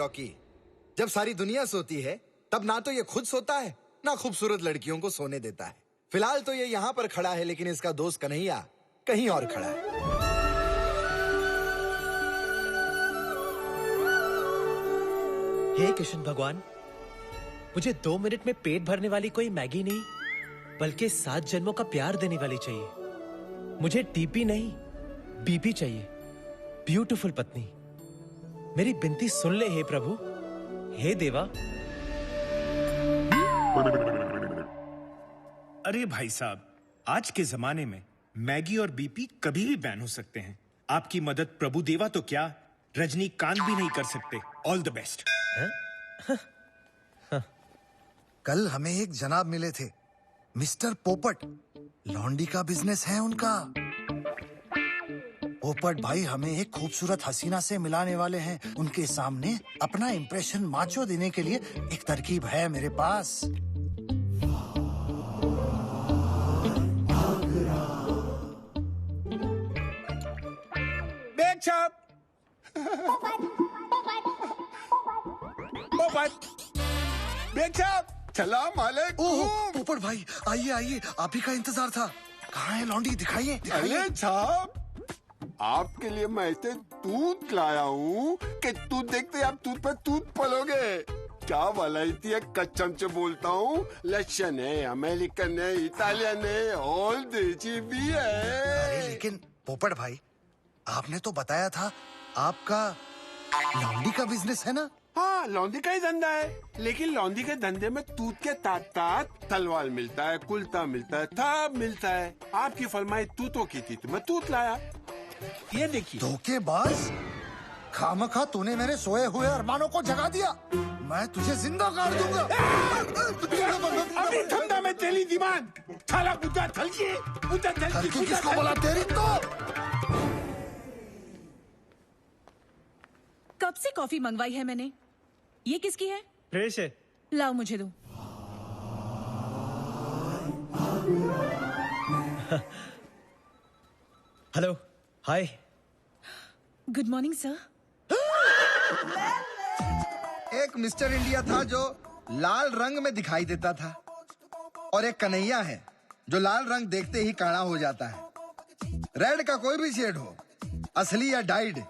Rocky. जब सारी दुनिया सोती है तब ना तो ये खुद सोता है ना खूबसूरत लड़कियों को सोने देता है। फिलहाल तो ये यहाँ पर खड़ा है, लेकिन इसका दोस्त कन्हैया कहीं और खड़ा है। हे कृष्ण भगवान, मुझे 2 मिनट में पेट भरने वाली कोई मैगी नहीं, बल्कि 7 जन्मों का प्यार देने वाली चाहिए। मुझे टीपी नहीं, बीपी चाहिए। ब्यूटीफुल पत्नी, मेरी बिनती सुन ले हे प्रभु, हे देवा। अरे भाई साहब, आज के जमाने में मैगी और बीपी कभी भी बैन हो सकते हैं। आपकी मदद प्रभु देवा तो क्या, रजनीकांत भी नहीं कर सकते। All the best. कल हमें एक जनाब मिले थे, मिस्टर पोपट। लॉन्डी का बिजनेस है उनका। पोपट भाई हमें एक खूबसूरत हसीना से मिलाने वाले हैं। उनके सामने अपना इंप्रेशन माचो देने के लिए एक तरकीब है मेरे पास। बेग छाप। बेग छाप। सलाम वालेकुम। ओह पोपट भाई, आइए आइए, आप ही का इंतजार था। कहाँ है लॉन्डी? दिखाइए दिखाइए। अरे छाप, आपके लिए मैं ऐसे दूध लाया हूँ कि दूध देखते आप दूध पे दूध पलोगे। क्या वलायती है, कच्चम से बोलता हूँ। लशन है, अमेरिकन है, इटालियन है, ऑल देसी भी है। अरे लेकिन पोपट भाई, आपने तो बताया था आपका लॉन्डी का बिजनेस है ना? हाँ, लौंडी का ही धंधा है, लेकिन लौंडी के धंधे में दूध के तात तात तलवार मिलता है, कुल्ता मिलता है, थाप मिलता है। आपकी फरमाइश तूतों की थी तो मैं तूत लाया। ये देखिए। धोखेबाज, खामखा तूने मेरे सोए हुए अरमानों को जगा दिया। मैं तुझे जिंदा कर दूंगा। अभी धंधा में तेली दिमाग थाला बुद्धा थलकी बुद्धा थलकी किसको बोला? तेरी तो। कब से कॉफी मंगवाई है मैंने। ये किसकी है? फ्रेश है। लाओ मुझे दो। Hello, hi. Good morning sir. एक मिस्टर इंडिया था जो लाल रंग में दिखाई देता था, और एक कन्हैया है जो लाल रंग देखते ही काला हो जाता है। रेड का कोई भी शेड हो, असली या डाइड,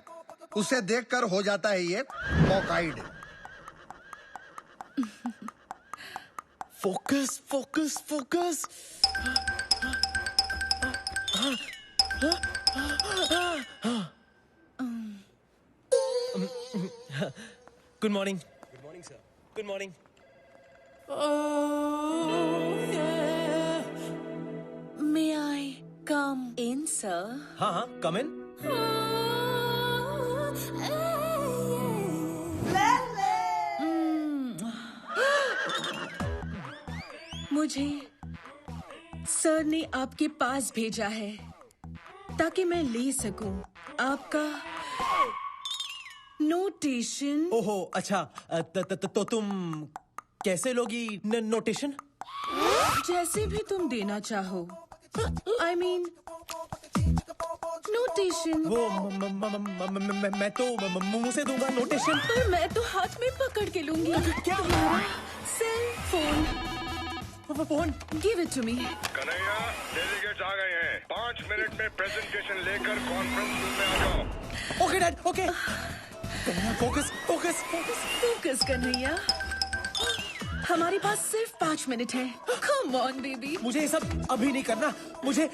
उसे देखकर हो जाता है ये मॉकाइड। Focus focus focus. Good morning. Good morning sir. Good morning. May I come in sir? हाँ हाँ, कम इन। मुझे सर ने आपके पास भेजा है ताकि मैं ले सकूं आपका नोटेशन। ओहो अच्छा, तो तुम कैसे लोगी नोटेशन? जैसे भी तुम देना चाहो। I mean notation. वो मैं तो मुंह से दूंगा नोटेशन। पर मैं तो हाथ में पकड़ के लूंगी। क्या? Cell phone. Phone. Give it to me. Kanhaiya, delegates आ गए हैं। 5 मिनट में प्रेजेंटेशन लेकर कॉन्फ्रेंस रूम में आ जाओ। Okay dad, okay. Focus focus focus focus Kanhaiya, हमारे पास सिर्फ 5 मिनट है। Come on baby. मुझे ये सब अभी नहीं करना, मुझे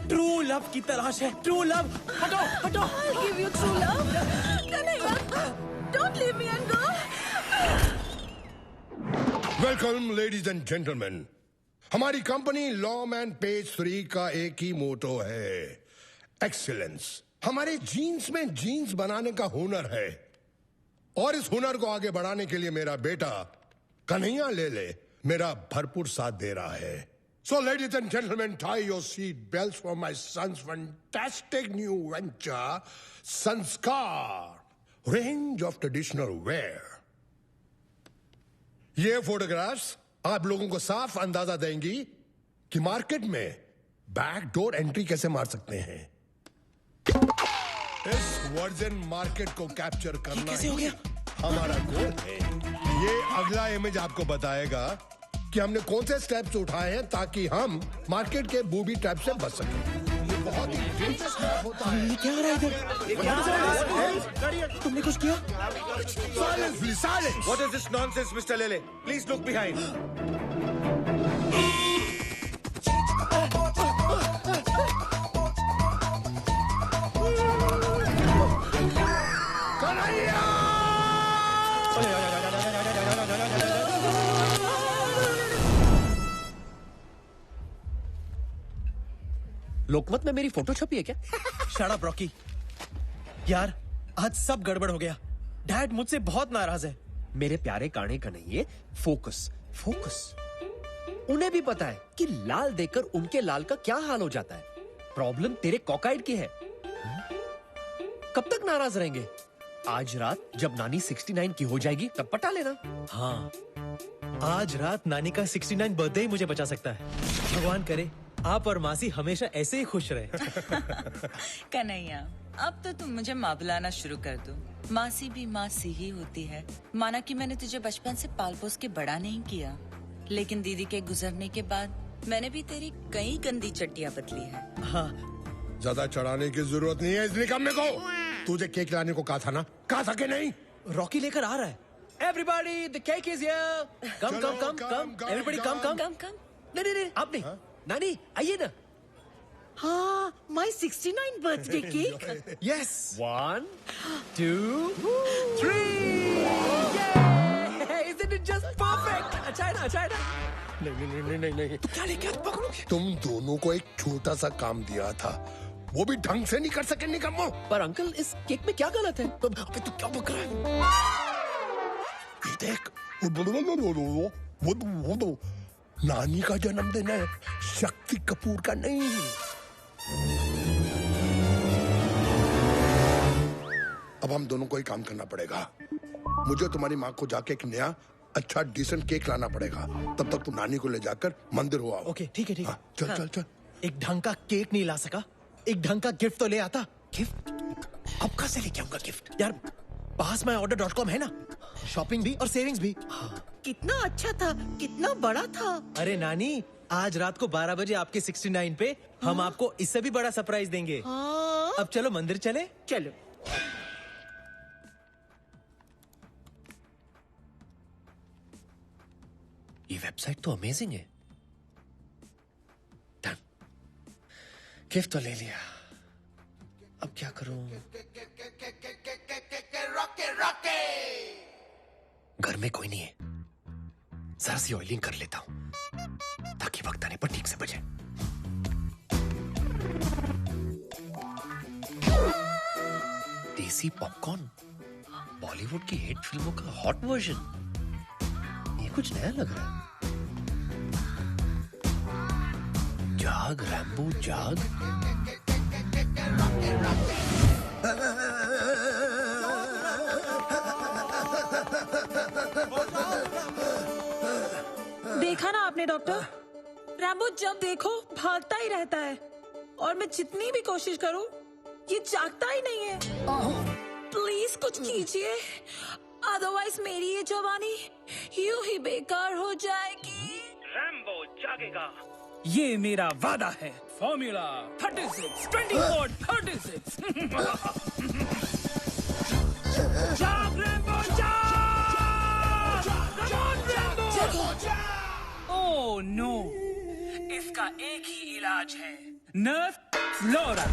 ट्रू लव की तलाश है। True love. हटो हटो। I'll give you true love. Kanhaiya, don't leave me and go. Welcome ladies and gentleman. हमारी कंपनी लॉ मैन पेज 3 का एक ही मोटो है, एक्सीलेंस। हमारे जीन्स में जीन्स बनाने का हुनर है, और इस हुनर को आगे बढ़ाने के लिए मेरा बेटा कन्हैया ले मेरा भरपूर साथ दे रहा है। So ladies and gentlemen, tie your seat belts for my son's fantastic new venture, Sanskar, range of traditional wear. ये फोटोग्राफ्स आप लोगों को साफ अंदाजा देंगी कि मार्केट में बैकडोर एंट्री कैसे मार सकते हैं। इस वर्जिन मार्केट को कैप्चर करना कैसे हो गया? हमारा गोल है। ये अगला इमेज आपको बताएगा कि हमने कौन से स्टेप्स उठाए हैं ताकि हम मार्केट के बूबी ट्रैप से बच सकें। ये बहुत ही dangerous trap होता है। ये क्या हो रहा है इधर? तुमने कुछ किया? Silence, please, silence. What is this nonsense, Mr. Lele? Please look behind. लोकमत में मेरी फोटो छपी है क्या? Shut up Rocky. यार आज सब गड़बड़ हो गया। डैड मुझसे बहुत नाराज है। मेरे प्यारे काने का नहीं है, फोकस फोकस। उन्हें भी पता है कि लाल देखकर उनके लाल का क्या हाल हो जाता है। प्रॉब्लम तेरे कॉकाइड की है। कब तक नाराज रहेंगे? आज रात जब नानी 69 की हो जाएगी तब पटा लेना। हाँ, आज रात नानी का 69 बर्थडे ही मुझे बचा सकता है। भगवान करे आप और मासी हमेशा ऐसे ही खुश रहे। कन्हैया, अब तो तुम मुझे माँ बुलाना शुरू कर दो। मासी भी मासी ही होती है। माना कि मैंने तुझे बचपन से पाल पोस के बड़ा नहीं किया, लेकिन दीदी के गुजरने के बाद मैंने भी तेरी कई गंदी चट्टियाँ बदली है। हाँ, ज्यादा चढ़ाने की जरूरत नहीं है इस निकम्मे को। तुझे केक लाने को कहा था ना, कहा था कि नहीं? रॉकी लेकर आ रहा है। Everybody, the cake is here. Come, चलो, come, come, come. Everybody, come, come. कम कम। नहीं, आप नहीं। नानी, आइए ना। हाँ, my 69 birthday cake. Yes. 1, 2, 3. Yeah! Isn't it just perfect? अच्छा है ना, अच्छा है ना? नहीं। तू क्या लेके आज पकड़ोगे? तुम दोनों को एक छोटा सा काम दिया था, वो भी ढंग से नहीं कर सके निकम्मो। पर अंकल इस केक में क्या गलत है? अबे तू क्या बक रहा है? ये देख, वो नानी का जन्मदिन है, शक्ति कपूर का नहीं। अब हम दोनों को ही काम करना पड़ेगा। मुझे तुम्हारी माँ को जाके एक नया अच्छा डिसेंट केक लाना पड़ेगा। तब तक तुम नानी को ले जाकर मंदिर हो आओ। ओके, ठीक है। हाँ, चल। एक ढंग का केक नहीं ला सका, एक ढंग का गिफ्ट तो ले आता। गिफ्ट? अब कहाँ से लेके आऊंगा गिफ्ट? यार पास में order.com है ना, शॉपिंग भी और सेविंग्स भी। कितना अच्छा था, कितना बड़ा था। अरे नानी, आज रात को 12 बजे आपके 69 पे हम आपको इससे भी बड़ा सरप्राइज देंगे। हाँ? अब चलो मंदिर चले। चलो। ये वेबसाइट तो अमेजिंग है। डन, गिफ्ट तो ले लिया, अब क्या करूं? घर में कोई नहीं है, जरा सी ऑयलिंग कर लेता हूं ताकि वक्त आने पर ठीक से बजे। देसी पॉपकॉर्न, बॉलीवुड की हिट फिल्मों का हॉट वर्जन। ये कुछ नया लग रहा है। जाग रैम्बो जाग। देखा ना आपने डॉक्टर, रैम्बो जब देखो भागता ही रहता है, और मैं जितनी भी कोशिश करूं ये जागता ही नहीं है। प्लीज कुछ कीजिए, अदरवाइज मेरी ये जवानी यूं ही बेकार हो जाएगी। रैम्बो जागेगा, ये मेरा वादा है। फॉर्मूला 36 24 36। जाग रैम्बो जाग! ओह नो, इसका एक ही इलाज है, nurse flora.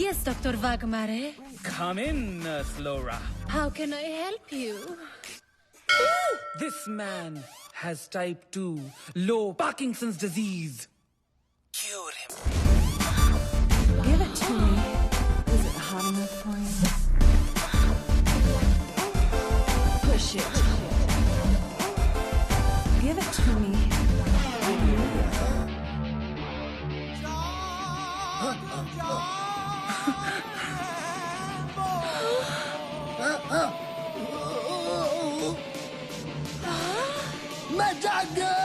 Yes, Dr. Wagmare. Come in, Nurse Laura. How can I help you? This man has type 2 low Parkinson's disease. Cure him. Give it to me. Is it hot enough for you? Push it. Give it to me. I need it. मैं जाग गया।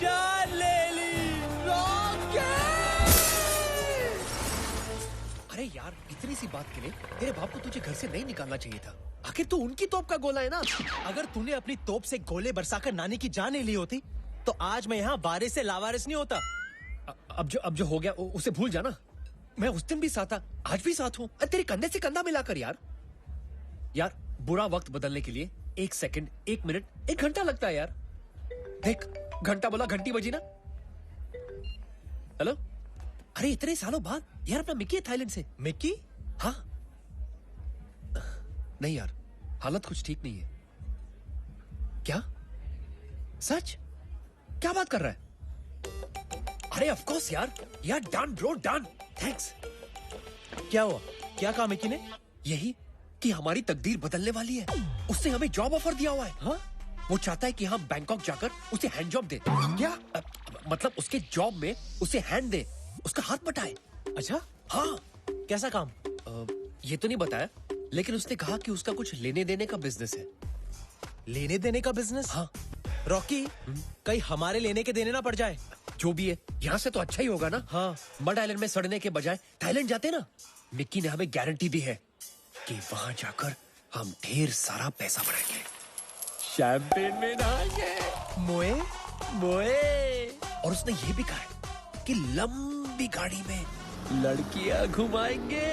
जान ले ली rocket. अरे यार, इतनी सी बात के लिए तेरे बाप को तुझे घर से नहीं निकालना चाहिए था। आखिर तू उनकी तोप का गोला है ना। अगर तूने अपनी तोप से गोले बरसाकर नानी की जान नहीं ली होती तो आज मैं यहाँ बारिश से लावारिस नहीं होता। अब जो हो गया उसे भूल जाना। मैं उस दिन भी साथ था, आज भी साथ हूँ। तेरे कंधे से कंधा मिलाकर यार बुरा वक्त बदलने के लिए 1 सेकंड, 1 मिनट, 1 घंटा लगता है यार। देख, घंटा बोला, घंटी बजी ना। हेलो, अरे इतने सालों बाद यार अपना मिक्की है थाईलैंड से। मिक्की? हाँ। नहीं यार, हालत कुछ ठीक नहीं है। क्या? सच? क्या बात कर रहा है? अरे ऑफ कोर्स यार डन ब्रो, डन, थैंक्स। क्या हुआ? क्या कहा मिक्की ने? यही कि हमारी तकदीर बदलने वाली है। उसने हमें जॉब ऑफर दिया हुआ है। हाँ? वो चाहता है कि हम बैंकॉक जाकर उसे हैंड जॉब दे। क्या? मतलब उसके जॉब में उसे हैंड दे, उसका हाथ बटाए। अच्छा? हाँ। कैसा काम? ये तो नहीं बताया, लेकिन उसने कहा कि उसका कुछ लेने देने का बिजनेस है। लेने देने का बिजनेस? हाँ। रॉकी, कहीं हमारे लेने के देने ना पड़ जाए। जो भी है, यहाँ से तो अच्छा ही होगा ना। हाँ। मड आइलैंड में सड़ने के बजाय थाईलैंड जाते ना। मिक्की ने हमें गारंटी दी है कि वहां जाकर हम ढेर सारा पैसा बनाएंगे, शैंपेन में नहाएंगे, मोए और उसने ये भी कहा है कि लंबी गाड़ी में लड़कियां घुमाएंगे।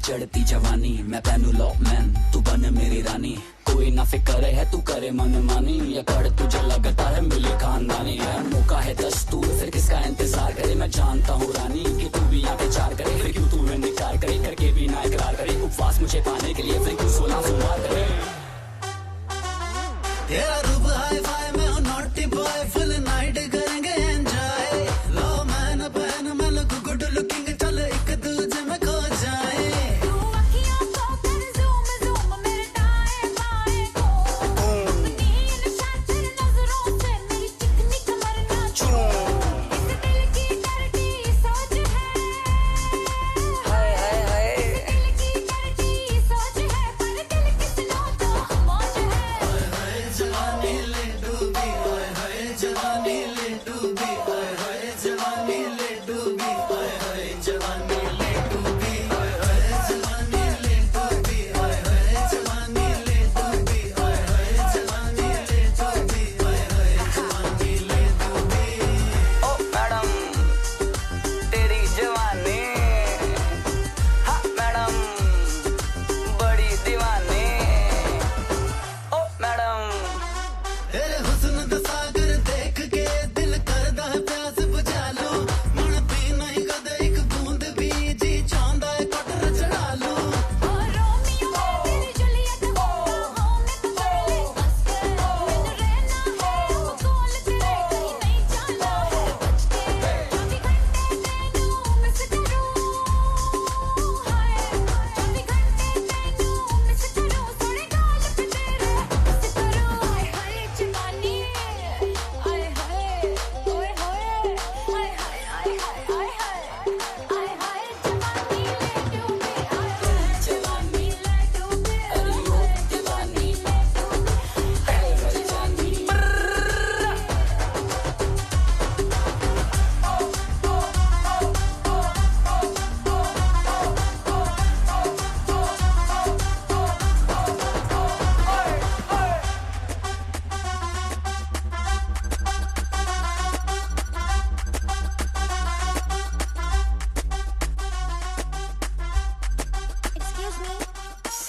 चढ़ती जवानी मैं पहनू लॉकमैन, तू बन मेरी रानी। कोई ना फिक्र है तू करे मन मानी, या कर तुझे लगता है मिली खानदानी है। मौका है दस्तूर फिर किसका इंतजार करे, मैं जानता हूँ रानी कि तू भी यहाँ पे चार करे। फिर क्यों तू इनकार करे, करके भी ना इकरार करे। उपवास मुझे पाने के लिए फिर क्यों 16 सोमवार करे। तेरा रूप हाई फाई में हूँ नॉटी बॉय, फुल नाइट करेंगे एंजॉय। लो मैन बहन मैं लुक गुड लुकिंग, चल एक दूजे में खो जाए।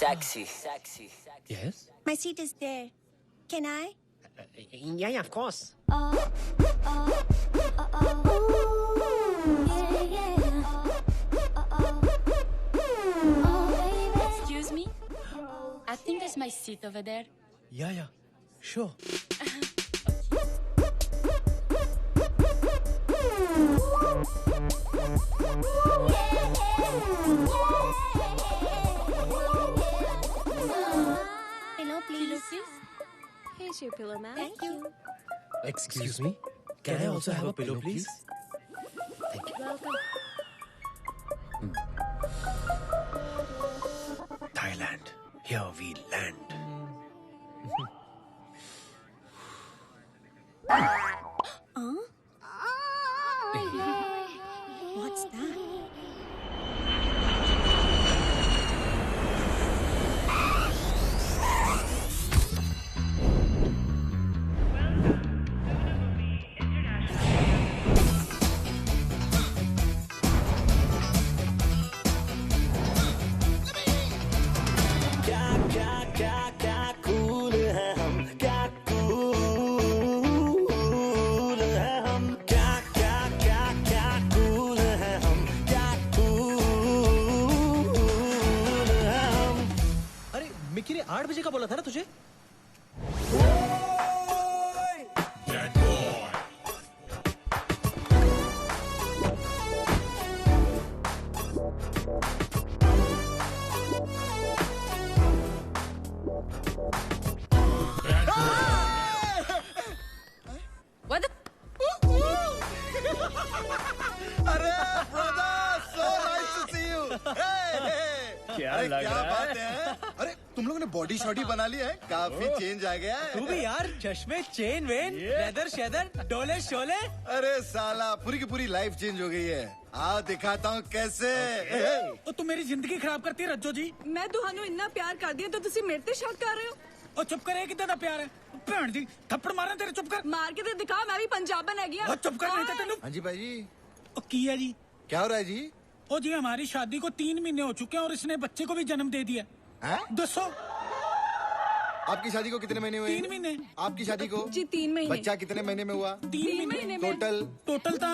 sexy. Yes? My seat is there. Can I? Yeah, of course. Excuse me? I think that's my seat over there. Yeah, sure. Pillow, please. Here's your pillow, ma'am. Thank you. Excuse me. Can I also have a pillow, please? Welcome. Thailand. Here we land. What's that? अरे Mickey ने 8 बजे का बोला था ना तुझे? What the? अरे brother, so nice to see you. क्या अरे लग क्या रहा बात है? है? अरे तुम लोगों ने बॉडी शॉडी बना ली है? काफी चेंज आ गया है। तू भी यार, चश्मे, चेन वेन, लेदर शेदर, डोले शोले। अरे साला पूरी की पूरी लाइफ चेंज हो गई है। आओ दिखाता हूँ कैसे। ਉਹ ਤੂੰ ਮੇਰੀ ਜ਼ਿੰਦਗੀ ਖਰਾਬ ਕਰਤੀ ਹੈ ਰੱਜੋ ਜੀ। मैं ਤੁਹਾਨੂੰ ਇੰਨਾ ਪਿਆਰ ਕਰਦੀ ਹਾਂ ਤਾਂ ਤੁਸੀਂ ਮੇਰੇ ਤੇ ਸ਼ੱਕ ਕਰ ਰਹੇ ਹੋ? ਉਹ ਚੁੱਪ ਕਰ, ਇਹ ਕਿੱਦਾਂ ਦਾ ਪਿਆਰ ਹੈ? ਭੈਣ ਜੀ ਥੱਪੜ ਮਾਰਾਂ ਤੇਰੇ, ਚੁੱਪ ਕਰ। ਮਾਰ ਕੇ ਤੇ ਦਿਖਾ, ਮੈਂ ਵੀ ਪੰਜਾਬਣ ਹੈਗੀ ਆ। ਉਹ ਚੁੱਪ ਕਰ, ਨਹੀਂ ਤਾਂ ਤੈਨੂੰ। हाँ जी भाई जी, ਉਹ ਕੀ ਹੈ ਜੀ? क्या हो रहा है जी? ओ जी हमारी शादी को 3 महीने हो चुके हैं और इसने बच्चे को भी जन्म दे दिया। दसो आपकी शादी को कितने महीने हुए? 3 महीने। आपकी शादी को? जी 3 महीने। बच्चा कितने महीने में हुआ? 3 महीने में। टोटल? टोटल था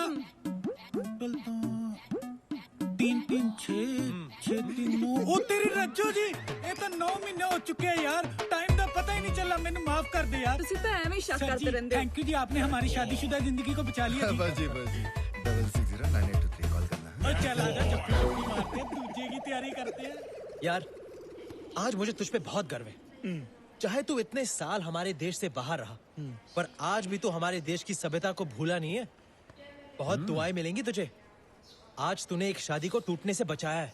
3 3 6 3 9। ओ तेरी रज्जो जी, ये तो 9 महीने हो चुके हैं यार। टाइम का पता ही नहीं चला। मैंने माफ कर दे यार। ਤੁਸੀਂ ਤਾਂ ਐਵੇਂ ਹੀ ਸ਼ੱਕ ਕਰਦੇ ਰਹਿੰਦੇ। थैंक यू जी, आपने हमारी शादीशुदा जिंदगी को बचा लिया। बस जी 660982 कॉल करना। चल आजा, चप्पी मारते हैं, दूजे की तैयारी करते हैं। यार, आज मुझे तुझ पे बहुत गर्व है। चाहे तू इतने साल हमारे देश से बाहर रहा, पर आज भी तू हमारे देश की सभ्यता को भूला नहीं है। बहुत दुआएं मिलेंगी तुझे। आज तूने एक शादी को टूटने से बचाया है।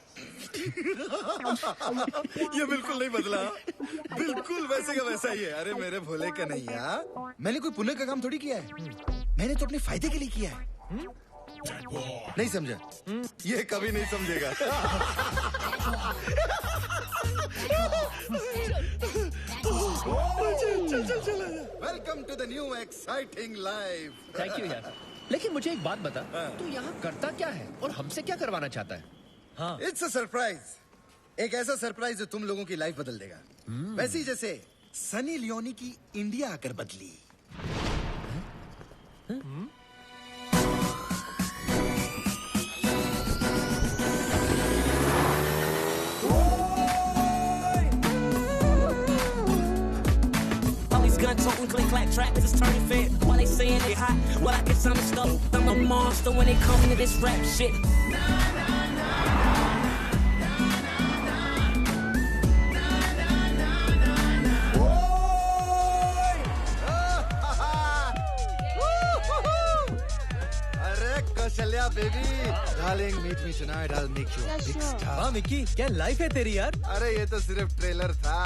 ये बिल्कुल नहीं बदला, बिल्कुल वैसे का वैसा ही है। अरे मेरे भोले कन्हैया, मैंने कोई पुण्य का काम थोड़ी किया है, मैंने तो अपने फायदे के लिए किया है। नहीं समझा? ये कभी नहीं समझेगा। Welcome to the new exciting life. Thank you यार। लेकिन मुझे एक बात बता, तू यहाँ करता क्या है और हमसे क्या करवाना चाहता है? हाँ, इट्स अ सरप्राइज। एक ऐसा सरप्राइज जो तुम लोगों की लाइफ बदल देगा। वैसे ही जैसे सनी लियोनी की इंडिया आकर बदली। Gun toting, click clack traps is turning fair. While they saying they hot, well I get some stuff. I'm a monster when it comes to this rap shit. अरे Kaushalya baby, darling meet me tonight, I'll make you a big star. हाँ Mickey, क्या life है तेरी यार। अरे ये तो सिर्फ ट्रेलर था,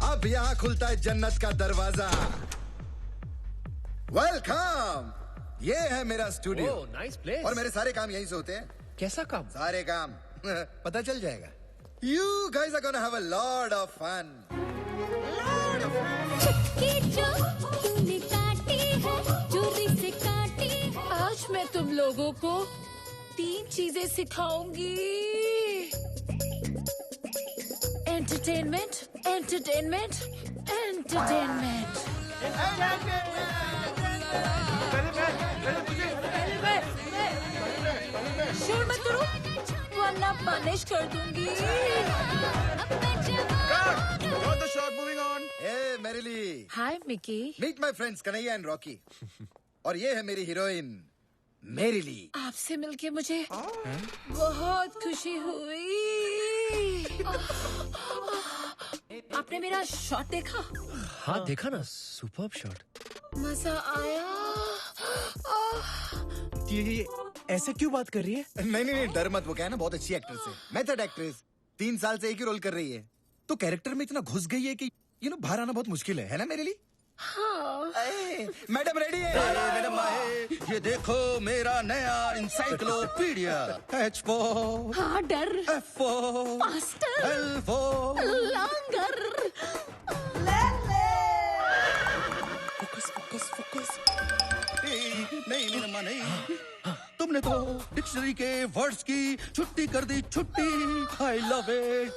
अब यहाँ खुलता है जन्नत का दरवाजा। वेलकम। ये है मेरा स्टूडियो। Nice place. और मेरे सारे काम यहीं से होते हैं। कैसा काम? सारे काम पता चल जाएगा। You guys are gonna have a lot of fun. तूने काटी है, चोरी से काटी है। आज मैं तुम लोगों को 3 चीजें सिखाऊंगी। Entertainment, entertainment, entertainment. शोर मत करो वरना पनिश कर दूंगी। Hey, Merrily. Hi Mickey. Meet my friends Kanhaiya and Rocky. और ये है मेरी हीरोइन मेरिली। आपसे मिलके मुझे बहुत खुशी हुई। आपने मेरा शॉट देखा? हाँ देखा ना, सुपर्ब शॉट। मजा आया। ये ऐसे क्यों बात कर रही है? नहीं डर मत, वो क्या है ना बहुत अच्छी एक्ट्रेस है, मेथड एक्ट्रेस। 3 साल से एक ही रोल कर रही है, तो कैरेक्टर में इतना घुस गई है कि बाहर आना बहुत मुश्किल है ना मेरे लिए? हाँ। मैडम रेडी है? मैडम आए, ये देखो मेरा नया इंसाइक्लोपीडिया। H4 हाँ डर। F4 मास्टर L4 लंगर। फोकस। नहीं मैडम नहीं, तुमने तो डिक्शनरी के वर्ड्स की छुट्टी कर दी, छुट्टी। I love it.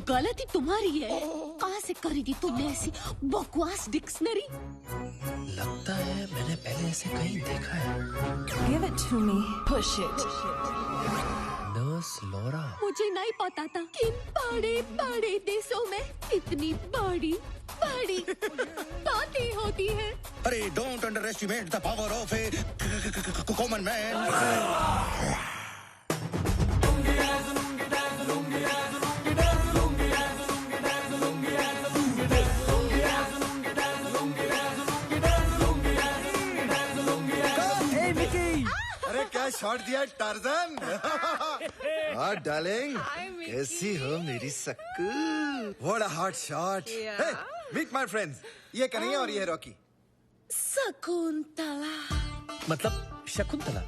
गलती तुम्हारी है। कहाँ से खरीदी थी तुमने ऐसी बकवास डिक्शनरी? लगता है मैंने पहले ऐसे कहीं देखा है। Give it to me. Push it. Nurse Laura. मुझे नहीं पता था कि बड़े बड़े देशों में इतनी बड़ी बातें होती है। अरे don't under estimate the power of A common man. अरे क्या शॉट दिया टार्जन। हाँ डार्लिंग, कैसी हो मेरी Sakku? What a hot shot. Meet my friends, ये कन्हैया और ये है रॉकी। शकुंतला। मतलब शकुंतला?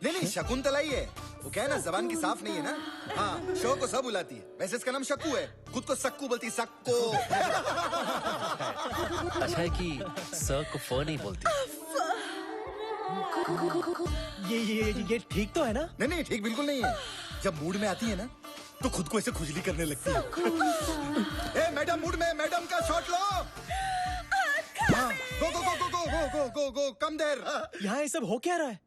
नहीं शकुंतला ही है। वो क्या है ना, जबान की साफ नहीं है ना। हाँ, शो को सब बुलाती है, वैसे इसका नाम शक्कू है, खुद को सक्कू बोलती। सक्को। अच्छा है कि सर को फ नहीं बोलती। ये ठीक तो है ना? नहीं ठीक बिल्कुल नहीं है। जब मूड में आती है ना तो खुद को ऐसे खुजली करने लगती है। ए मैडम, मूड में मैडम का शॉट लो। गो कम देर। यहाँ ये सब हो क्या रहा है?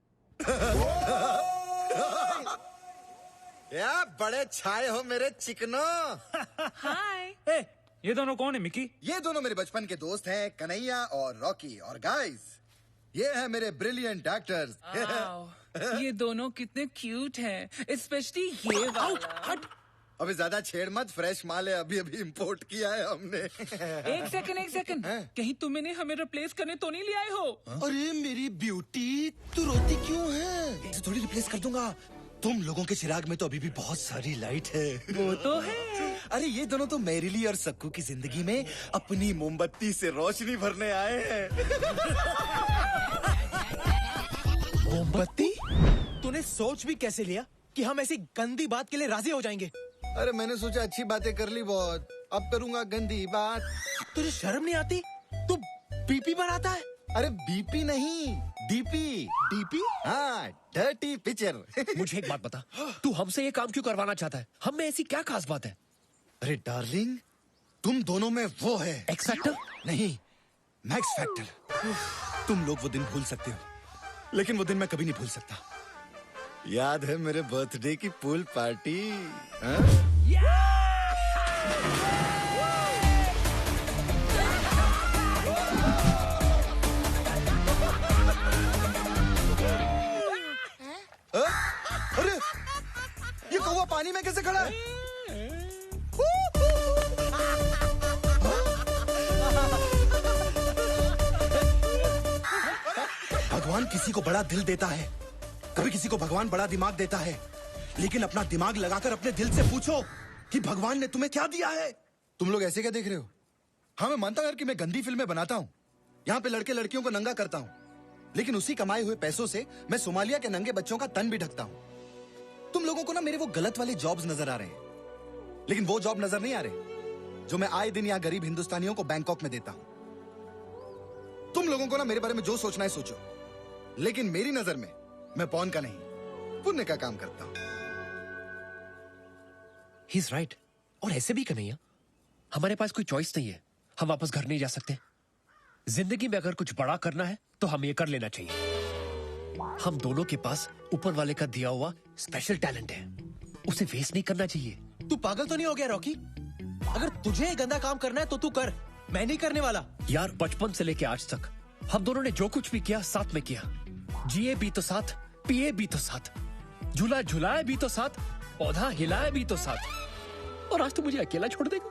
या बड़े छाए हो मेरे चिकनो। हाय। ये दोनों कौन है मिकी? ये दोनों मेरे बचपन के दोस्त हैं, कन्हैया और रॉकी। और गाइस, ये है मेरे ब्रिलियंट एक्टर्स। ये दोनों कितने क्यूट हैं, स्पेशली ये वाला। अभी ज्यादा छेड़ मत, फ्रेश माल है, अभी इम्पोर्ट किया है हमने। एक सेकंड, कहीं तुम इन्हें हमें रिप्लेस करने तो नहीं ले आए हो? अरे मेरी ब्यूटी, तू रोती क्यों है? इसे थोड़ी रिप्लेस कर दूंगा। तुम लोगों के चिराग में तो अभी भी बहुत सारी लाइट है। वो तो है। अरे ये दोनों तो मेरिली और सक्कू की जिंदगी में अपनी मोमबत्ती से रोशनी भरने आए हैं। मोमबत्ती? तूने सोच भी कैसे लिया कि हम ऐसी गंदी बात के लिए राजी हो जाएंगे? अरे मैंने सोचा अच्छी बातें कर ली बहुत, अब करूंगा गंदी बात। तुझे शर्म नहीं आती? तू बीपी बनाता है? अरे बीपी नहीं, डीपी। डीपी? हाँ, डर्टी पिक्चर। मुझे एक बात बता, तू हमसे ये काम क्यों करवाना चाहता है? हम में ऐसी क्या खास बात है? अरे डार्लिंग, तुम दोनों में वो है एक्स फैक्टर? नहीं, मैक्स फैक्टर। तुम लोग वो दिन भूल सकते हो, लेकिन वो दिन मैं कभी नहीं भूल सकता। याद है मेरे बर्थडे की पूल पार्टी? अरे ये कौवा पानी में कैसे खड़ा है? भगवान किसी को बड़ा दिल देता है, कभी किसी को भगवान बड़ा दिमाग देता है, लेकिन अपना दिमाग लगाकर अपने दिल से पूछो कि भगवान ने तुम्हें क्या दिया है। तुम लोग ऐसे क्या देख रहे हो? हाँ मैं मानता यार कि मैं गंदी फिल्में बनाता हूँ, यहाँ पे लड़के लड़कियों को नंगा करता हूँ, लेकिन उसी कमाए हुए पैसों से मैं सोमालिया के नंगे बच्चों का तन भी ढकता हूँ। तुम लोगों को ना मेरे वो गलत वाले जॉब्स नजर आ रहे हैं, लेकिन वो जॉब नजर नहीं आ रहे जो मैं आए दिन यहाँ गरीब हिंदुस्तानियों को बैंकॉक में देता हूँ। तुम लोगों को ना मेरे बारे में जो सोचना है सोचो, लेकिन मेरी नजर में मैं पौन का नहीं, पुण्य का काम करता हूँ। He's right. और ऐसे भी कन्हैया, हमारे पास कोई चॉइस नहीं है। हम वापस घर नहीं जा सकते। जिंदगी में अगर कुछ बड़ा करना है तो हम ये कर लेना चाहिए। हम दोनों के पास ऊपर वाले का दिया हुआ स्पेशल टैलेंट है, उसे वेस्ट नहीं करना चाहिए। तू पागल तो नहीं हो गया रॉकी? अगर तुझे ये गंदा काम करना है तो तू कर, मैं नहीं करने वाला। यार बचपन से लेके आज तक हम दोनों ने जो कुछ भी किया साथ में किया। जिए भी तो साथ, पिए भी तो साथ, झूला झुलाए भी तो साथ, पौधा हिलाए भी तो साथ। और आज तू मुझे अकेला छोड़ देगा?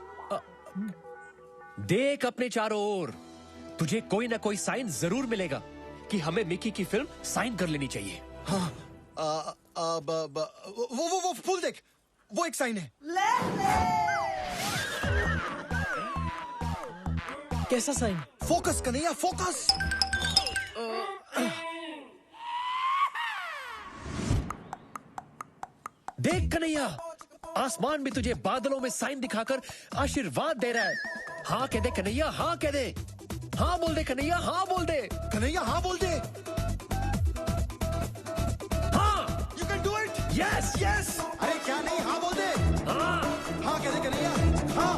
देख अपने चारों ओर, तुझे कोई ना कोई साइन जरूर मिलेगा कि हमें मिकी की फिल्म साइन कर लेनी चाहिए। हाँ, वो फूल देख, वो एक साइन है। कैसा साइन? Focus Kanhaiya, focus. देख कन्हैया, आसमान भी तुझे बादलों में साइन दिखाकर आशीर्वाद दे रहा है। हाँ कह दे कन्हैया, हाँ कह दे, हाँ बोल दे कन्हैया, हाँ बोल दे कन्हैया, हाँ बोल दे। हाँ, you can do it. Yes yes. अरे क्या नहीं, हाँ बोल दे। हाँ कह दे कन्हैया, हाँ।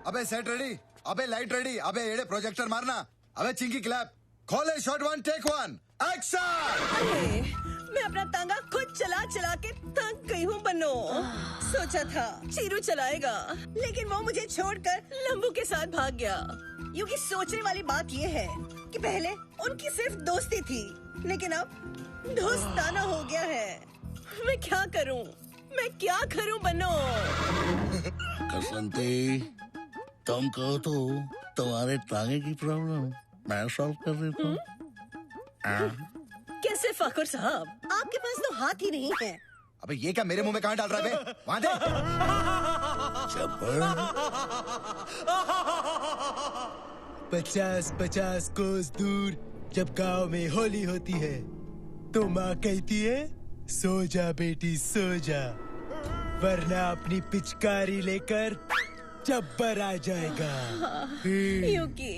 अबे सेट रेडी, अबे लाइट रेडी, अबे एड़े प्रोजेक्टर मारना, अबे चिंकी क्लैप, खोले शॉट 1 टेक 1 एक्शन। मैं अपना तांगा खुद चला चला के थक गई हूँ बनो। सोचा था चीरू चलाएगा, लेकिन वो मुझे छोड़कर लंबू के साथ भाग गया। क्योंकि सोचने वाली बात ये है कि पहले उनकी सिर्फ दोस्ती थी, लेकिन अब दोस्ताना हो गया है। मैं क्या करूँ, मैं क्या करूँ बनो? कसंती, तुम कहो तो तुम्हारे टांगे की प्रॉब्लम मैं सॉल्व कर देता हूँ। कैसे फाकुर साहब, आपके पास तो हाथ ही नहीं है। अबे ये क्या मेरे मुंह में कहाँ डाल रहा है बे? वहाँ दे। 50-50 कोस दूर जब गांव में होली होती है तो माँ कहती है सो जा बेटी सो जा, वरना अपनी पिचकारी लेकर जब्बर आ जाएगा। युकी,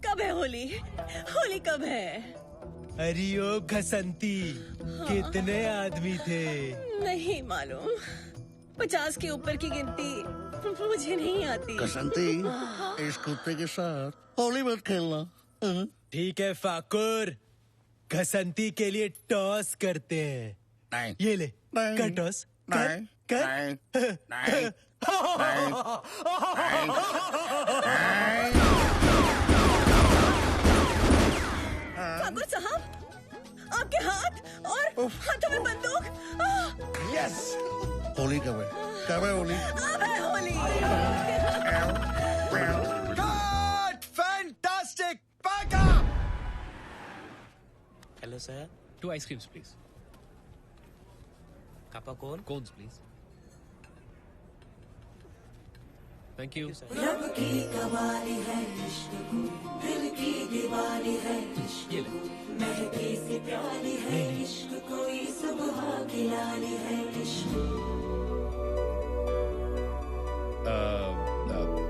कब है होली? होली कब है? अरे ओ घसंती, कितने आदमी थे? नहीं मालूम, 50 के ऊपर की गिनती मुझे नहीं आती। कसंती, इस कुत्ते के साथ होली मत खेलना। ठीक है फाकुर, घसंती के लिए टॉस करते हैं। नहीं, ये ले, कर टॉस, कर, कर। नहीं। फाकुर साहब, आपके हाथ और हाथों में बंदूक। यस, होली कब है? कब है होली? अब है Holi. Cut! Fantastic! Back up! Hello sir, 2 ice creams please. कापा cone? Cones please. Thank you. रब की कवाली है इश्क को, दिल की दीवानी है इश्क को, महके से प्यारी है इश्क, कोई सुबह की लाली है इश्क।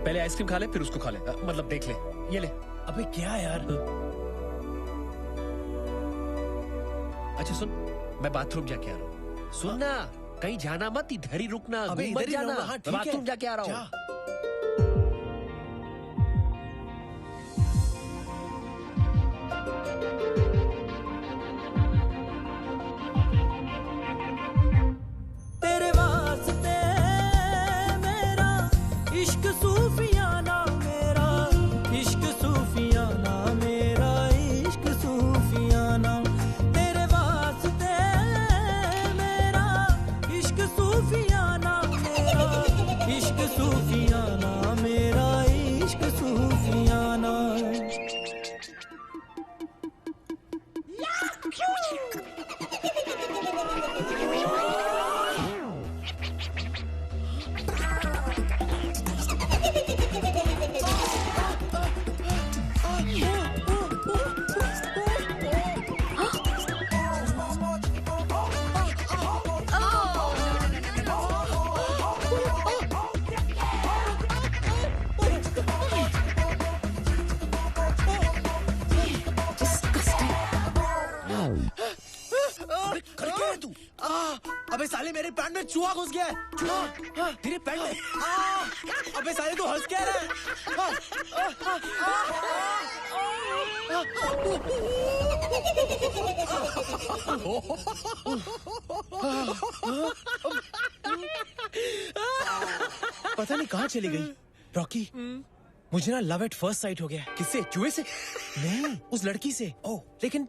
पहले आइसक्रीम खा ले फिर उसको खा ले, मतलब देख ले। ये ले। अबे क्या यार? अच्छा सुन, मैं बाथरूम जाके आ रहा हूँ। सुनना, कहीं जाना मत, इधर ही रुकना, अबे घूम मत इधर ही जाना। रहूंगा, हाँ, मैं ठीक है। बाथरूम जाके आ रहा हूँ। तेरे वास्ते मेरा इश्क सूफियाना, मेरा इश्क सूफियाना, मेरा इश्क सूफियाना। तेरे वास्ते मेरा इश्क सूफियाना, मेरा इश्क सूफियाना, मेरा इश्क सूफियाना। है तू? अबे साले मेरे पैंट में चूहा घुस गया है। चूहा तेरे पैंट में। अबे साले तू हंस क्या रहा पता नहीं कहाँ चली गई। रॉकी, मुझे ना लव एट फर्स्ट साइट हो गया। किससे? चूहे से? नहीं, उस लड़की से। ओह, लेकिन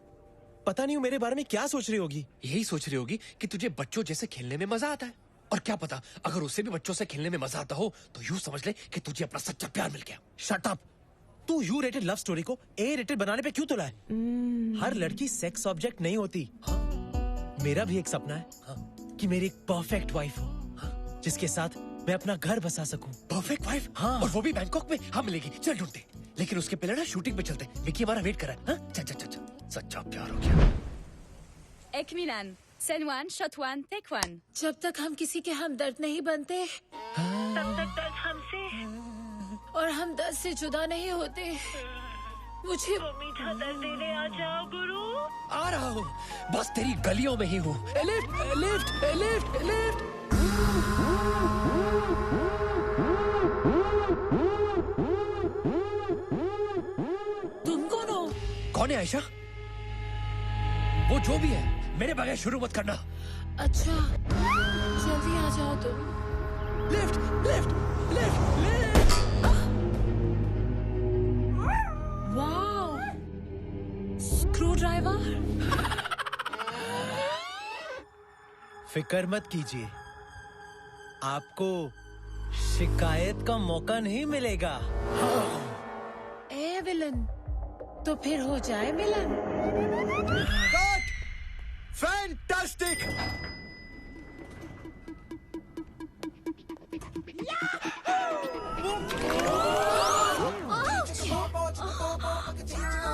पता नहीं वो मेरे बारे में क्या सोच रही होगी। यही सोच रही होगी कि तुझे बच्चों जैसे खेलने में मजा आता है। और क्या पता, अगर उसे भी बच्चों से खेलने में मजा आता हो तो यूं समझ ले कि तुझे अपना सच्चा प्यार मिल गया। Shut up. तू यू रेटेड लव स्टोरी को ए रेटेड बनाने पे क्यों तुला है? हर लड़की सेक्स ऑब्जेक्ट नहीं होती। मेरा भी एक सपना है कि मेरी एक परफेक्ट वाइफ हो जिसके साथ मैं अपना घर बसा सकूं। Perfect wife? हाँ। और वो भी बैंकॉक में। हाँ, मिलेगी। चल ढूंढते, लेकिन उसके पहले ना शूटिंग पे चलते। विकी हमारा वेट कर रहा है। चल चल चल चल। सच्चा प्यार हो गया। एक मिलन, scene one, shot one, take one. जब तक हम किसी के हमदर्द नहीं बनते तब तक दर्द हमसे और हम दर्द से जुदा नहीं होते। मुझे वो मीठा दर्द देने आ जाओ गुरु। आ रहा हूँ, बस तेरी गलियों में ही हूँ। Lift lift lift lift. तुम कौन हो? कौन है आयशा? वो जो भी है, मेरे बगैर शुरू मत करना। अच्छा, जल्दी आ जाओ तुम। Lift lift lift lift. Wow, screw driver. फिक्र मत कीजिए, आपको शिकायत का मौका नहीं मिलेगा। ए विलन, तो फिर हो जाए मिलन। Cut! Fantastic!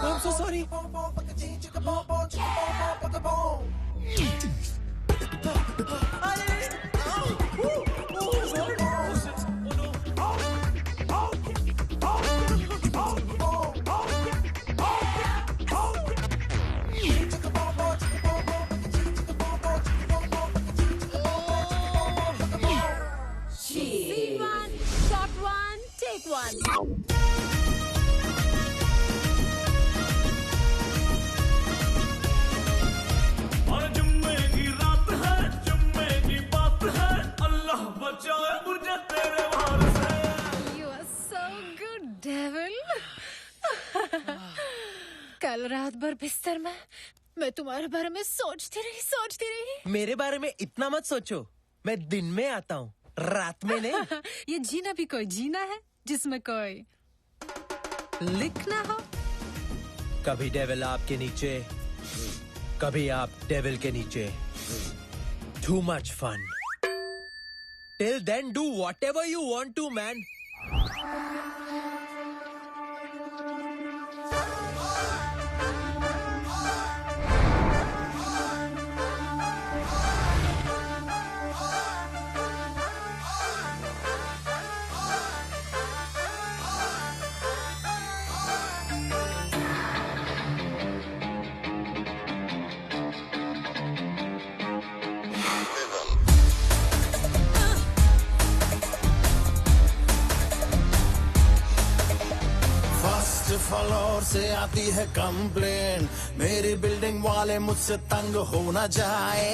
I'm so sorry. Scene one, shot one, take one. और जुम्मे की रात है, जुम्मे की बात है, अल्लाह बचाए मुझे तेरे वार से। You are so good, devil. कल रात भर बिस्तर में मैं तुम्हारे बारे में सोचती रही। मेरे बारे में इतना मत सोचो, मैं दिन में आता हूँ, रात में नहीं। ये जीना भी कोई जीना है जिसमें कोई लिखना हो। कभी डेविल आपके नीचे, कभी आप डेविल के नीचे। Too much fun. Till then, do whatever you want to, man. Floor से आती है कंप्लेन, मेरी बिल्डिंग वाले मुझसे तंग हो न जाए।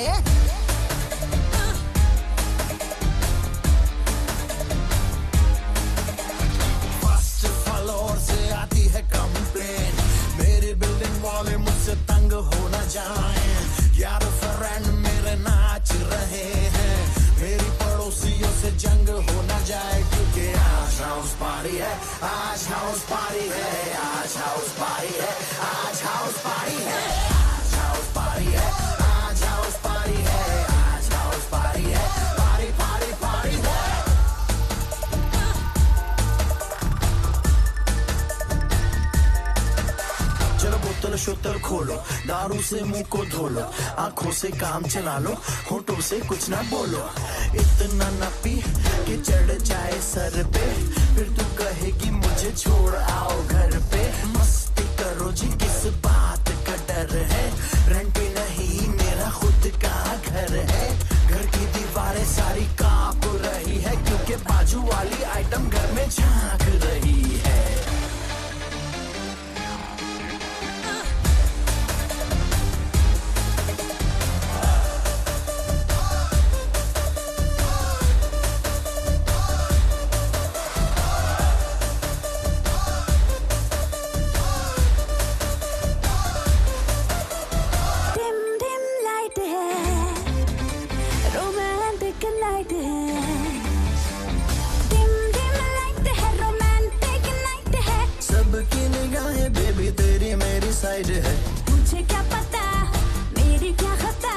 फर्स्ट फ्लोर से आती है कंप्लेन, मेरी बिल्डिंग वाले मुझसे तंग हो न जाए। यार फ्रेंड मेरे नाच रहे हैं, मेरी पड़ोसियों से जंग हो न जाए, क्योंकि आज हाउस पार्टी है, आज हाउस पार्टी है, आज हाउस पार्टी है, आज हाउस पार्टी है, आज हाउस पार्टी है, आज हाउस पार्टी है, आज हाउस पार्टी है, पार्टी पार्टी पार्टी है। चलो बोतल शोतल खोलो, दारू से मुंह को धो लो, आंखों से काम चला लो, होठों से कुछ ना बोलो। इतना न पी कि चढ़ जाए सर पे, फिर तू कहेगी मुझे छोड़ आओ घर पे। मस्ती करो जी, किस बात का डर है, रेंट पे नहीं मेरा खुद का घर वाली आइटम घर में झांक रही है। साइड है मुझे क्या पता मेरी क्या खता,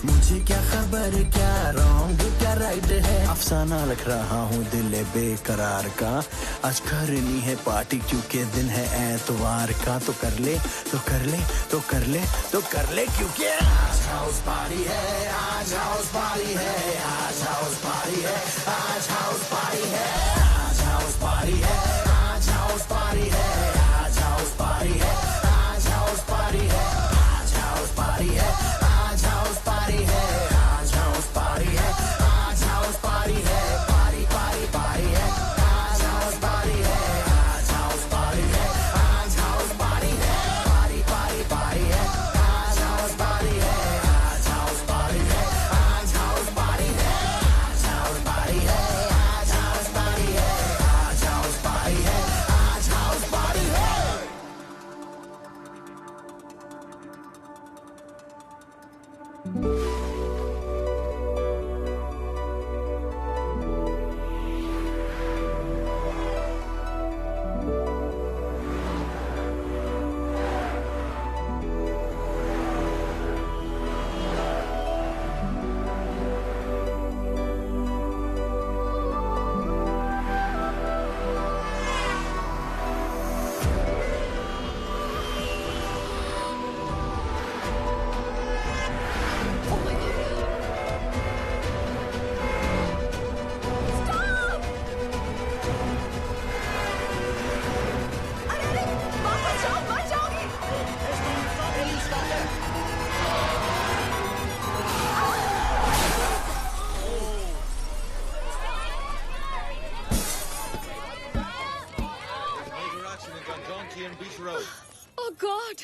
मुझे क्या खबर क्या रॉन्ग क्या राइट है। अफसाना लिख रहा हूँ दिल बेकरार का, आज करनी है पार्टी क्योंकि दिन है एतवार का। तो कर ले तो कर ले तो कर ले तो कर ले क्योंकि आज हाउस पार्टी है, आज हाउस पार्टी है, आज हाउस पार्टी है, आज हाउस पार्टी है, आज हाउस पार्टी है, आज हाउस पार्टी है, आज हाउस पार्टी है, आज हाउस पार्टी है, आज हाउस पार्टी है, आज हाउस पार्टी है, आज हाउस पार्टी है, आज हाउस पार्टी है, पार्टी पार्टी पार्टी है, आज हाउस पार्टी है, आज हाउस पार्टी है, आज हाउस पार्टी है, पार्टी पार्टी पार्टी है, आज हाउस पार्टी है, आज हाउस पार्टी है, आज हाउस पार्टी है, आज हाउस पार्टी है, आज हाउस पार्टी है, आज हाउस पार्टी है, आज हाउस पार्टी है। Oh God!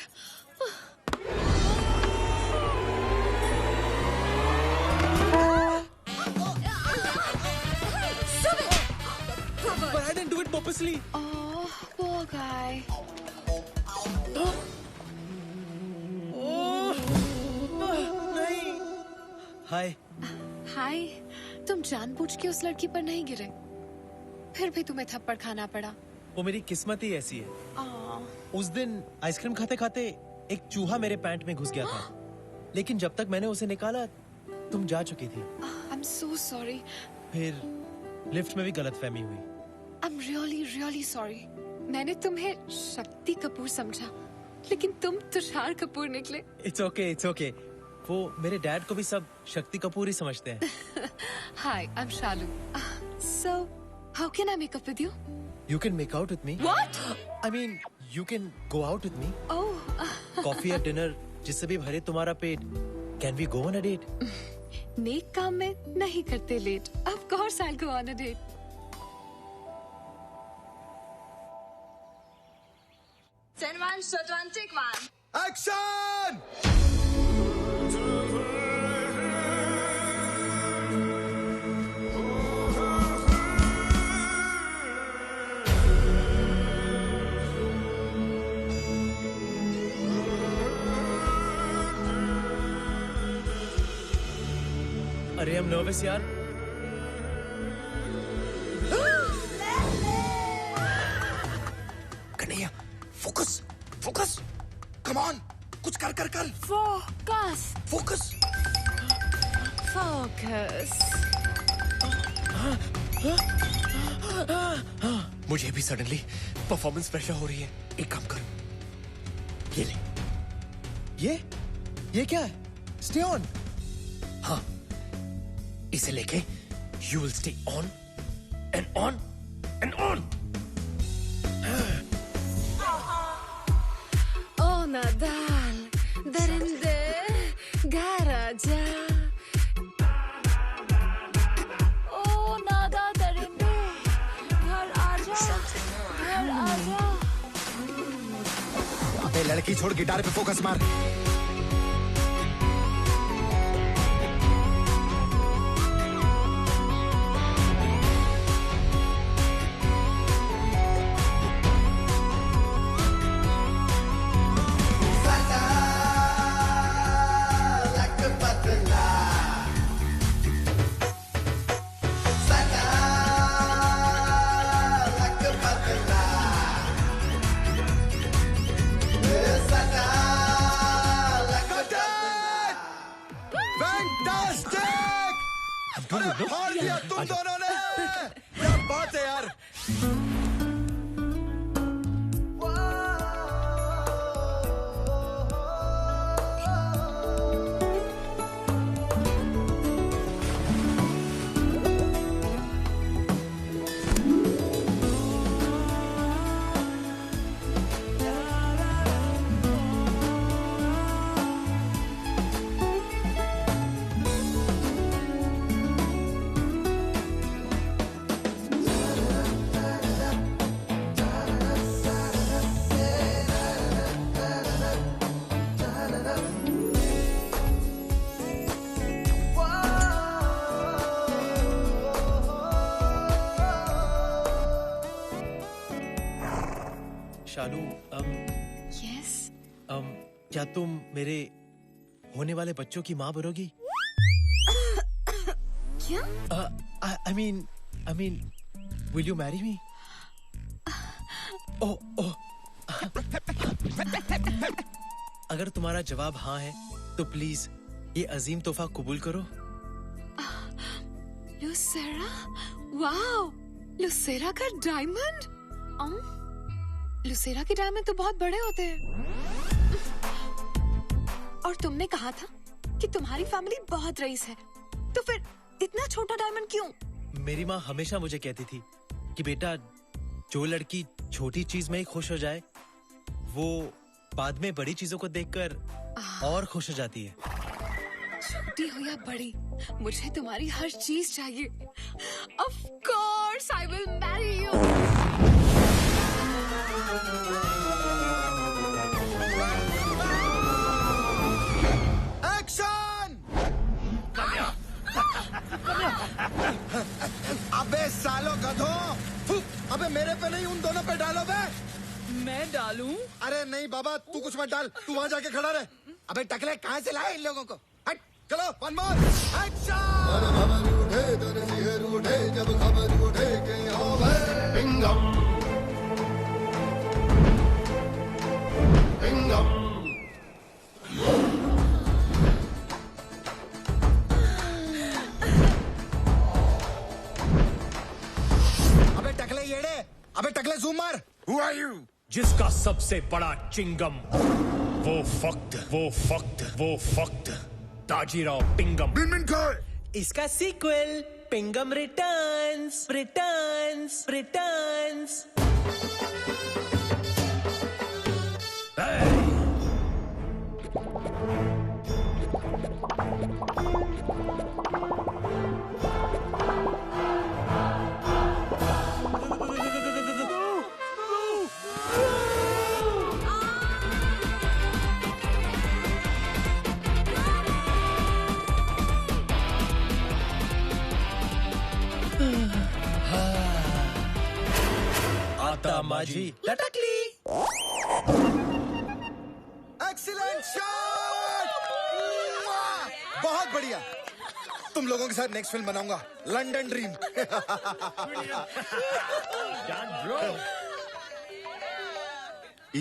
Stop it! But I didn't do it purposely. Oh, poor guy. हाय। हाय, तुम जानबूझ के उस लड़की पर नहीं गिरे, फिर भी तुम्हें थप्पड़ खाना पड़ा। वो मेरी किस्मत ही ऐसी है। आह, उस दिन आइसक्रीम खाते खाते एक चूहा मेरे पैंट में घुस गया था, लेकिन जब तक मैंने उसे निकाला तुम जा चुकी थी। I'm so sorry. फिर लिफ्ट में भी गलतफहमी हुई। I'm really, really sorry. मैंने तुम्हें शक्ति कपूर समझा, लेकिन तुम तुषार कपूर निकले। It's okay, it's okay. वो मेरे डैड को भी सब शक्ति कपूर ही समझते हैं। Hi, I'm Shalu. So, how can I make up with you? You can make out with me. What? I mean, you can go out with me. Oh. Coffee या dinner, जिससे भी भरे तुम्हारा पेट. Can we go on a date? नेक काम में नहीं करते late. Of course I'll go on a date. Send one, shot one, take one. Action! अरे I'm nervous यार. Kanhaiya, focus, focus, come on, कुछ कर कर कर. Focus. फोकस. Focus. मुझे भी सडनली परफॉर्मेंस प्रेशर हो रही है. एक काम कर, ये ले. ये क्या है? Stay on. हाँ, इसे लेके you will stay on and on and on. Oh Nadal, derinde, garaja. Oh Nadal, derinde, लड़की छोड़ गिटार पे फोकस मार। फाड़ दिया तुम दोनों ने। क्या बात है यार। शालू यस क्या तुम मेरे होने वाले बच्चों की माँ बनोगी? क्या? I mean, will you marry me? Oh. अगर तुम्हारा जवाब हाँ है तो प्लीज ये अजीम तोहफा कबूल करो। लुसेरा, वाओ, लुसेरा का डायमंड। लुसेरा के डायमंड तो बहुत बड़े होते हैं। और तुमने कहा था कि तुम्हारी फैमिली बहुत रईस है, तो फिर इतना छोटा डायमंड क्यों? मेरी माँ हमेशा मुझे कहती थी कि बेटा, जो लड़की छोटी चीज में ही खुश हो जाए वो बाद में बड़ी चीजों को देखकर और खुश हो जाती है। छोटी हो या बड़ी, मुझे तुम्हारी हर चीज चाहिए। Of course, I will marry you. Action! अबे सालो गधों! अबे मेरे पे नहीं, उन दोनों पे डालो बे। मैं डालूं? अरे नहीं बाबा, तू कुछ मत डाल, तू वहाँ जाके खड़ा रहे। अबे टकले कहाँ से लाए इन लोगों को? हट, चलो, वन मोर, एक्शन! उठे तर सिहर उठे जब खबर उठे के आवे पिंगम पिंगम। अबे टकले येड़े, अबे टकले जूम मार। Who are you? जिसका सबसे बड़ा चिंगम वो फक्त ताजीराव पिंगम। इसका सीक्वल पिंगम रिटर्न्स। आता माझी लटकली। Excellent shot! बहुत बढ़िया। तुम लोगों के साथ नेक्स्ट फिल्म बनाऊंगा, लंदन ड्रीम।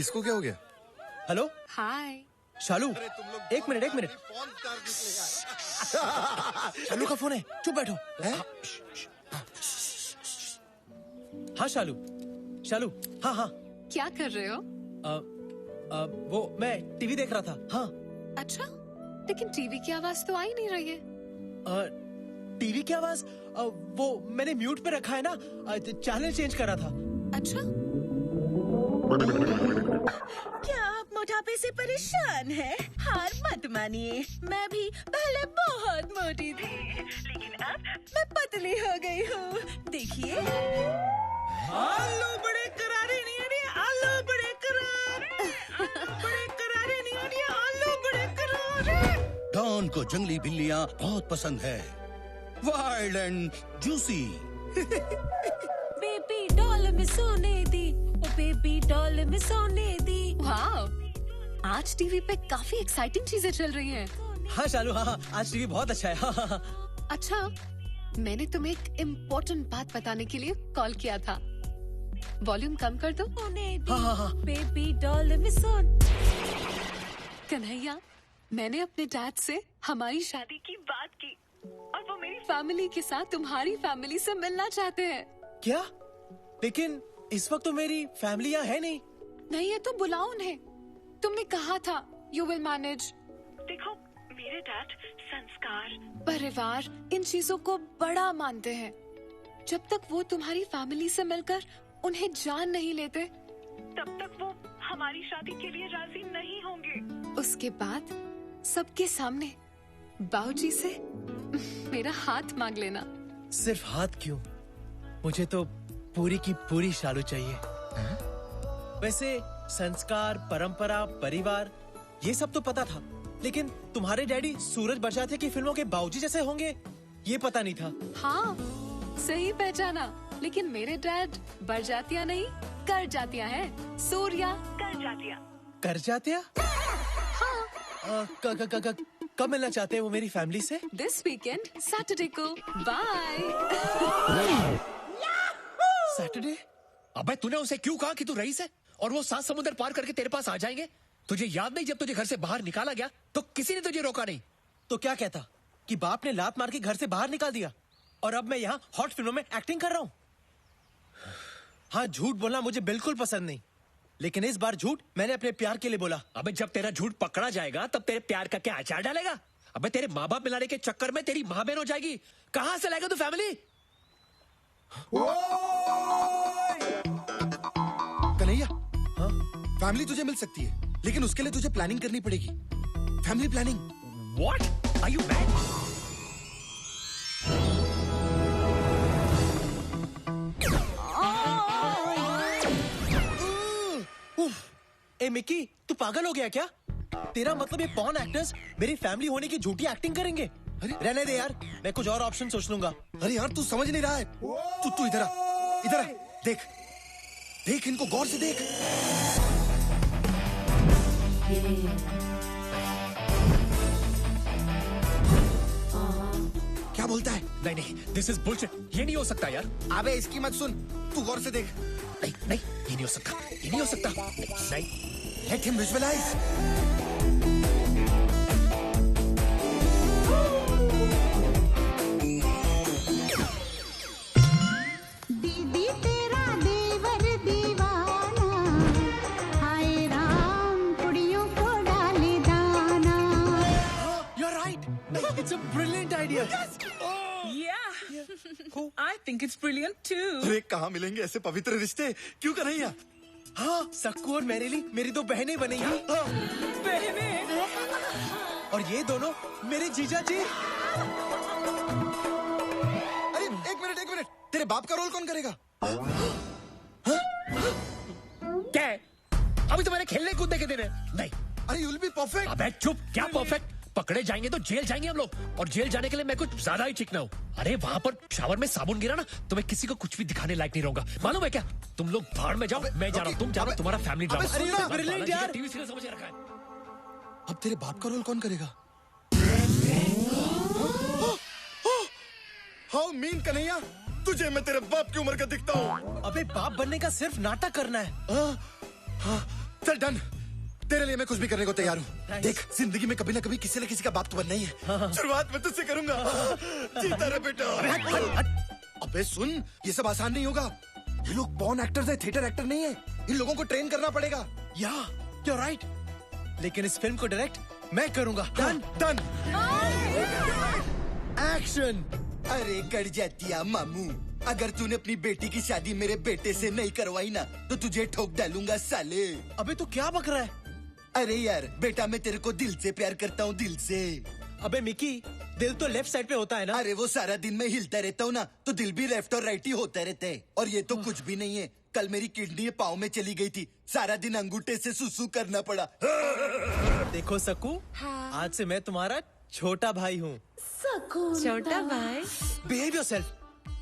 इसको क्या हो गया? हेलो, हाय शालू, एक मिनट। शालू का फोन है, चुप बैठो। हाँ शालू, हाँ। क्या कर रहे हो? वो मैं टीवी देख रहा था। हाँ। अच्छा, लेकिन टीवी की आवाज तो आ ही नहीं रही है। टीवी की आवाज वो मैंने म्यूट पे रखा है ना, चैनल चेंज कर रहा था। अच्छा, क्या आप मोटापे से परेशान हैं? हार मत मानिए, मैं भी पहले बहुत मोटी थी, लेकिन अब मैं पतली हो गई हूँ। देखिए, आलू बड़े करारे नहीं, अरे आलू बड़े करार। उनको जंगली बिल्लियां बहुत पसंद है, wild and juicy. Baby doll में सोने दी, ओ बेबी डॉल में सोने दी। वाह, आज टीवी पे काफी एक्साइटिंग चीजें चल रही हैं। हाँ शालू, हाँ आज टीवी बहुत अच्छा है। हाँ। अच्छा, मैंने तुम्हें एक इम्पोर्टेंट बात बताने के लिए कॉल किया था। वॉल्यूम कम कर दो। हाँ। बेबी डॉल में सोन। कन्हैया, मैंने अपने डैड से हमारी शादी की बात की और वो मेरी फैमिली के साथ तुम्हारी फैमिली से मिलना चाहते हैं। क्या? लेकिन इस वक्त तो मेरी फैमिली यहाँ है नहीं। नहीं है तो बुलाओ उन्हें। तुमने कहा था यू विल मैनेज। देखो, मेरे डैड संस्कार, परिवार, इन चीजों को बड़ा मानते हैं। जब तक वो तुम्हारी फैमिली से मिलकर उन्हें जान नहीं लेते, तब तक वो हमारी शादी के लिए राजी नहीं होंगे। उसके बाद सबके सामने बाबूजी से मेरा हाथ मांग लेना। सिर्फ हाथ क्यों? मुझे तो पूरी की पूरी शालू चाहिए। वैसे संस्कार, परंपरा, परिवार, ये सब तो पता था, लेकिन तुम्हारे डैडी सूरज बरसाती की फिल्मों के बाबूजी जैसे होंगे, ये पता नहीं था। हाँ, सही पहचाना। लेकिन मेरे डैड बरजातिया नहीं, कर जातिया है। सूर्या कर जातिया। कर जातिया? हाँ। कब मिलना चाहते हैं वो मेरी फैमिली से? दिस वीकेंड, सैटरडे को। बाय। सैटरडे? अबे तूने उसे क्यों कहा कि तू रईस है और वो 7 समुद्र पार करके तेरे पास आ जाएंगे? तुझे याद नहीं जब तुझे घर से बाहर निकाला गया तो किसी ने तुझे रोका नहीं? तो क्या कहता कि बाप ने लात मार के घर से बाहर निकाल दिया और अब मैं यहाँ हॉट फिल्मों में एक्टिंग कर रहा हूँ? हाँ, झूठ बोलना मुझे बिल्कुल पसंद नहीं, लेकिन इस बार झूठ मैंने अपने प्यार के लिए बोला। अबे जब तेरा झूठ पकड़ा जाएगा तब तेरे प्यार का क्या अचार डालेगा? अबे तेरे माँ बाप मिलाने के चक्कर में तेरी माँ बहन हो जाएगी। कहाँ से लाएगा तू फैमिली? कन्हैया, हाँ? फैमिली तुझे मिल सकती है, लेकिन उसके लिए तुझे प्लानिंग करनी पड़ेगी। Family planning. What? Are you mad? A Mickey, तू पागल हो गया क्या? तेरा मतलब ये पॉर्न एक्टर्स मेरी फैमिली होने की झूठी एक्टिंग करेंगे? अरे रहने दे यार, मैं कुछ और ऑप्शन सोच लूंगा। अरे यार, तू समझ नहीं रहा है। तू इधर आ, देख देख, इनको गौर से देख। क्या बोलता है? नहीं, दिस इज बुलशिट। ये नहीं हो सकता यार। अबे इसकी मत सुन, तू गौर से देख। नहीं, ये नहीं हो सकता, ये नहीं हो सकता। नहीं, लेट हिम विजुअलाइज। दीदी तेरा देवर दीवाना, हाय राम कुड़ियों को डाले दाना। You're right. It's a brilliant idea. I think it's brilliant too. अरे कहाँ मिलेंगे ऐसे पवित्र रिश्ते? क्यों कन्हैया? हाँ, सक्कू और मेरेली मेरी 2 बहनें बनेंगी। बहनें? और ये दोनों मेरे जीजा जी। अरे एक मिनट, तेरे बाप का रोल कौन करेगा? क्या है? अभी तुम्हारे खेलने कूदने के दिन है। नहीं। अरे you'll be perfect। अबे चुप, क्या परफेक्ट? पकड़े जाएंगे तो जेल जाएंगे हम लोग, और जेल जाने के लिए मैं कुछ ज्यादा ही चिकना हूँ। अरे वहाँ पर शावर में साबुन गिरा ना तो मैं किसी को कुछ भी दिखाने लायक नहीं रहूंगा। मालूम है क्या? तुम लोग भाड़ में जाओ, मैं जा रहा हूँ, तुम जा रहा हो, तुम्हारा फैमिली ड्रामा। टीवी सीरियल समझ रखा है। अब तेरे बाप का रोल कौन करेगा? हाउ मीन कन्हैया, तुझे मैं तेरे बाप की उम्र का दिखता हूँ। अबे बाप बनने का सिर्फ नाटक करना है। चल डन, तेरे लिए मैं कुछ भी करने को तैयार हूँ। देख, जिंदगी में कभी ना कभी किसी न किसी का बाप तो बनना ही है। शुरुआत मैं तुझसे करूंगा। जीता रहे बेटा। अबे सुन, ये सब आसान नहीं होगा। ये लोग पॉर्न एक्टर्स है, थिएटर एक्टर नहीं है। इन लोगों को ट्रेन करना पड़ेगा। या you're right. लेकिन इस फिल्म को डायरेक्ट मैं करूंगा। डन। एक्शन। अरे कर जातिया मामू, अगर तूने अपनी बेटी की शादी मेरे बेटे से नहीं करवाई ना तो तुझे ठोक डालूंगा साले। अबे तू क्या बक रहा है? अरे यार बेटा, मैं तेरे को दिल से प्यार करता हूँ, दिल से। अबे मिकी, दिल तो लेफ्ट साइड पे होता है ना? अरे वो सारा दिन मैं हिलता रहता हूँ ना, तो दिल भी लेफ्ट और राइट ही होता रहता है। और ये तो कुछ भी नहीं है। कल मेरी किडनी पाँव में चली गई थी, सारा दिन अंगूठे से सुसु करना पड़ा। देखो सकू, आज से मैं तुम्हारा छोटा भाई हूँ। छोटा भाई। Behave yourself.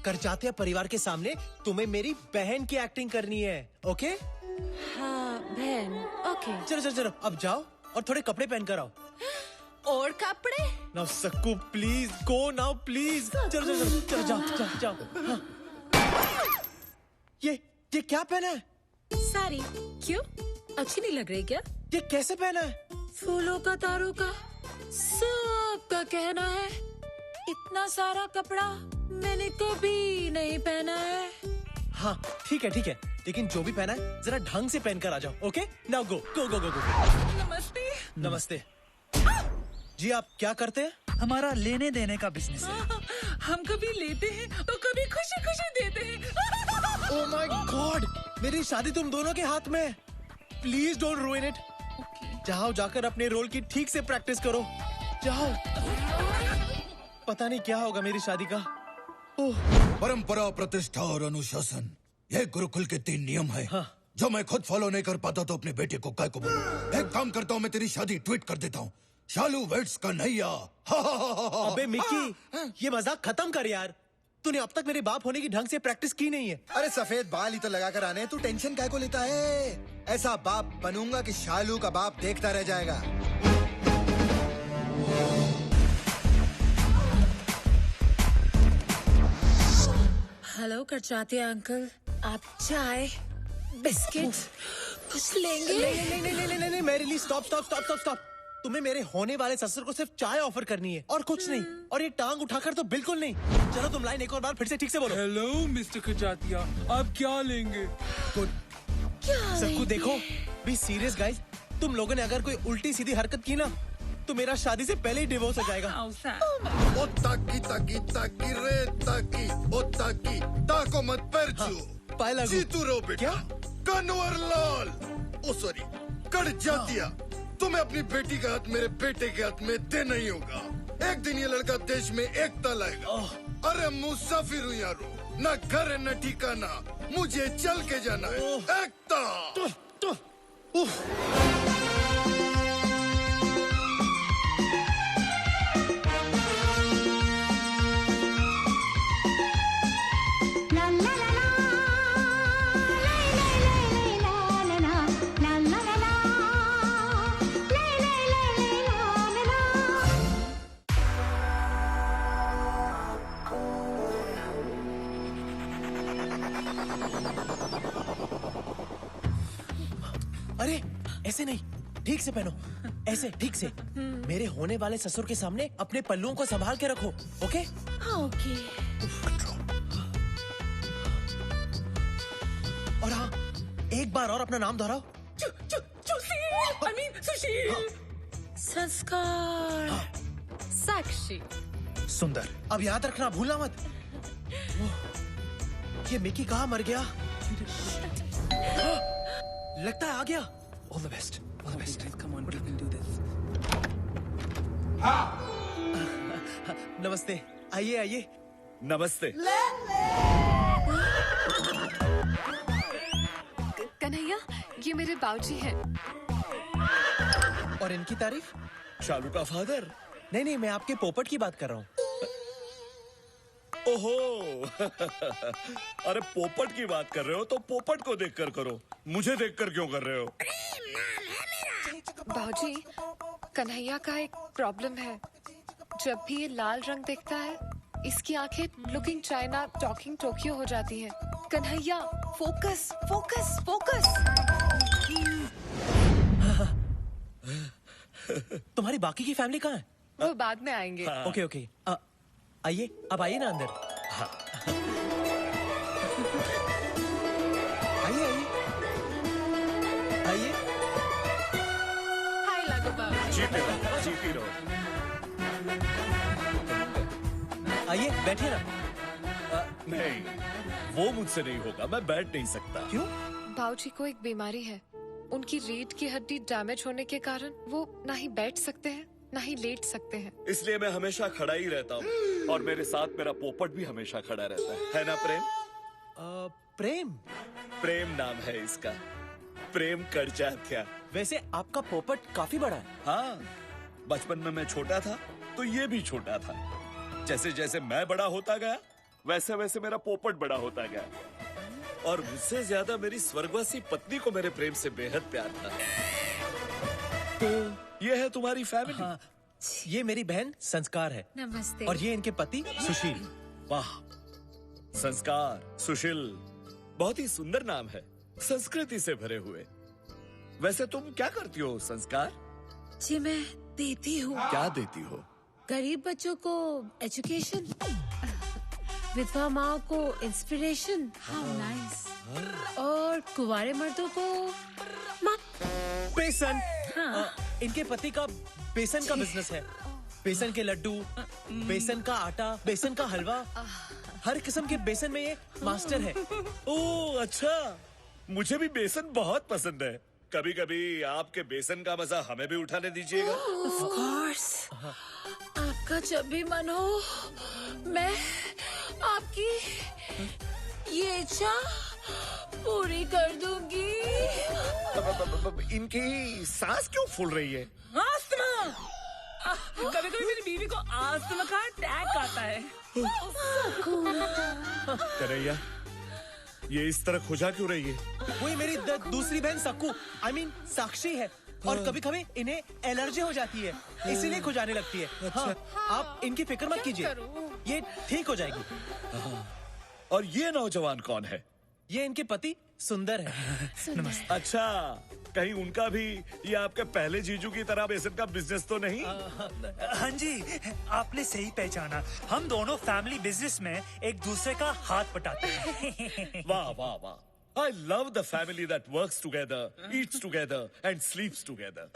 कर जाते हैं परिवार के सामने तुम्हें मेरी बहन की एक्टिंग करनी है, ओके? हाँ बहन, ओके। चलो चलो चलो अब जाओ और थोड़े कपड़े पहन कर आओ। और कपड़े? Now Sakku please go now please. चलो चलो चलो चलो जाओ जाओ जाओ। हाँ। ये क्या पहना है? साड़ी। क्यों? अच्छी नहीं लग रही क्या? ये कैसे पहना है? फूलों का, तारों का, सबका कहना है इतना सारा कपड़ा मैंने कभी नहीं पहना है। हाँ ठीक है लेकिन जो भी पहना है जरा ढंग से पहन कर आ जाओ, ओके? नाउ गो गो गो गो गो। नमस्ते। नमस्ते। जी आप क्या करते हैं? हमारा लेने देने का बिजनेस है। हम कभी लेते हैं तो कभी खुशी खुशी देते हैं। ओह माय गॉड, मेरी शादी तुम दोनों के हाथ में है। Please don't ruin it. जाओ जाकर अपने रोल की ठीक से प्रैक्टिस करो, जाओ। पता नहीं क्या होगा मेरी शादी का। परंपरा, प्रतिष्ठा और अनुशासन, यह गुरुकुल के 3 नियम है। हाँ। जो मैं खुद फॉलो नहीं कर पाता तो अपने बेटे को काय को बोलूं। एक काम करता हूँ, मैं तेरी शादी ट्वीट कर देता हूँ। शालू वेड्स कन्हैया। अबे मिक्की, ये मजाक खत्म कर यार। तूने अब तक मेरे बाप होने की ढंग से प्रैक्टिस की नहीं है। अरे सफेद बाल ही तो लगा कर आने, तू टेंशन काय को लेता है? ऐसा बाप बनूंगा कि शालू का बाप देखता रह जाएगा। हेलो करचाते अंकल, आप चाय बिस्किट कुछ लेंगे? नहीं मेरे लिए स्टॉप। तुम्हें मेरे होने वाले ससुर को सिर्फ चाय ऑफर करनी है और कुछ नहीं। और ये टांग उठाकर तो बिल्कुल नहीं। चलो तुम लाइन एक और बार फिर से ठीक से बोलो। हेलो मिस्टर करचातिया, आप क्या लेंगे? सबको देखो, बी सीरियस गाइस। तुम लोगों ने अगर कोई उल्टी सीधी हरकत की ना तो मेरा शादी से पहले ही डिवोर्स हो जाएगा। ओ ताकी ताकी ताकी रे ताकी, ओ ताकी ताको मत परचू। पायला जीतू रो बेटा। कन्वर लाल, ओ सॉरी कर जातिया, तुम्हें अपनी बेटी का हाथ मेरे बेटे के हाथ में दे नहीं होगा। एक दिन ये लड़का देश में एकता लाएगा। अरे मुसाफिर हूँ यारो, न घर है न ठिकाना, मुझे चल के जाना है। एकता। अरे ऐसे नहीं, ठीक से पहनो, ऐसे ठीक से। मेरे होने वाले ससुर के सामने अपने पल्लुओं को संभाल के रखो, ओके? हाँ ओके। और हाँ, एक बार और अपना नाम दोहराओ। सुशील। संस्कार। साक्षी। सुंदर। अब याद रखना, भूलना मत। ये मिकी कहाँ मर गया? लगता है आ गया। All the best. All the best. Come on, we can do this. नमस्ते। आइए। नमस्ते। कन्हैया, ये मेरे बाबूजी हैं। और इनकी तारीफ? शालू का फादर? नहीं, मैं आपके पोपट की बात कर रहा हूँ। ओहो। अरे पोपट की बात कर रहे हो तो पोपट को देखकर करो, मुझे देखकर क्यों कर रहे हो? बाबूजी, कन्हैया का एक प्रॉब्लम है। जब भी ये लाल रंग देखता है, इसकी आंखें लुकिंग चाइना टॉकिंग टोक्यो हो जाती हैं। Kanhaiya, focus focus focus. तुम्हारी बाकी की फैमिली कहाँ है? वो बाद में आएंगे। ओके। आइए, अब आइए ना अंदर। आइए। हाय लागो बाबू। जीती रहो। आइए, बैठिए ना। नहीं, वो मुझसे नहीं होगा, मैं बैठ नहीं सकता। क्यों? बाबूजी को एक बीमारी है। उनकी रीढ़ की हड्डी डैमेज होने के कारण वो ना ही बैठ सकते हैं ना ही लेट सकते हैं। इसलिए मैं हमेशा खड़ा ही रहता हूँ और मेरे साथ मेरा पोपट भी हमेशा खड़ा रहता है ना प्रेम? प्रेम नाम है इसका, प्रेम करचात्या। वैसे आपका पोपट काफी बड़ा है। हाँ, बचपन में मैं छोटा था तो ये भी छोटा था। जैसे जैसे मैं बड़ा होता गया वैसे वैसे मेरा पोपट बड़ा होता गया और मुझसे ज्यादा मेरी स्वर्गवासी पत्नी को मेरे प्रेम से बेहद प्यार था। तो ये है तुम्हारी फैमिली। हाँ, ये मेरी बहन संस्कार है। नमस्ते। और ये इनके पति सुशील। वाह, संस्कार, सुशील, बहुत ही सुंदर नाम है, संस्कृति से भरे हुए। वैसे तुम क्या करती हो संस्कार? जी मैं देती हूँ। क्या देती हो? गरीब बच्चों को एजुकेशन, विधवा माँ को इंस्पिरेशन, हाउ नाइस, और कुंवारे मर्दों को माँ बेसन। इनके पति का बेसन का बिजनेस है। बेसन के लड्डू, बेसन का आटा, बेसन का हलवा, हर किस्म के बेसन में ये मास्टर है। ओह अच्छा, मुझे भी बेसन बहुत पसंद है। कभी कभी आपके बेसन का मजा हमें भी उठाने दीजिएगा। Of course। आपका जब भी मन हो मैं आपकी ये इच्छा पूरी कर दूंगी। इनकी सांस क्यों फूल रही है? आस्थमा। कभी कभी मेरी बीवी को आस्थमा का अटैक आता है। कन्हैया, ये इस तरह खुजा क्यों रही है? वही मेरी दूसरी बहन सक्कू, I mean साक्षी है, और कभी कभी इन्हें एलर्जी हो जाती है, इसीलिए खुजाने लगती है। हाँ, आप इनकी फिक्र मत कीजिए, ये ठीक हो जाएगी। और ये नौजवान कौन है? ये इनके पति सुंदर है। नमस्ते। अच्छा, कहीं उनका भी ये आपके पहले जीजू की तरह बेसन का बिजनेस तो नहीं? हाँ जी, आपने सही पहचाना। हम दोनों फैमिली बिजनेस में एक दूसरे का हाथ बटाते हैं। वाह वाह वाह, I love the family that works together, eats together and sleeps together.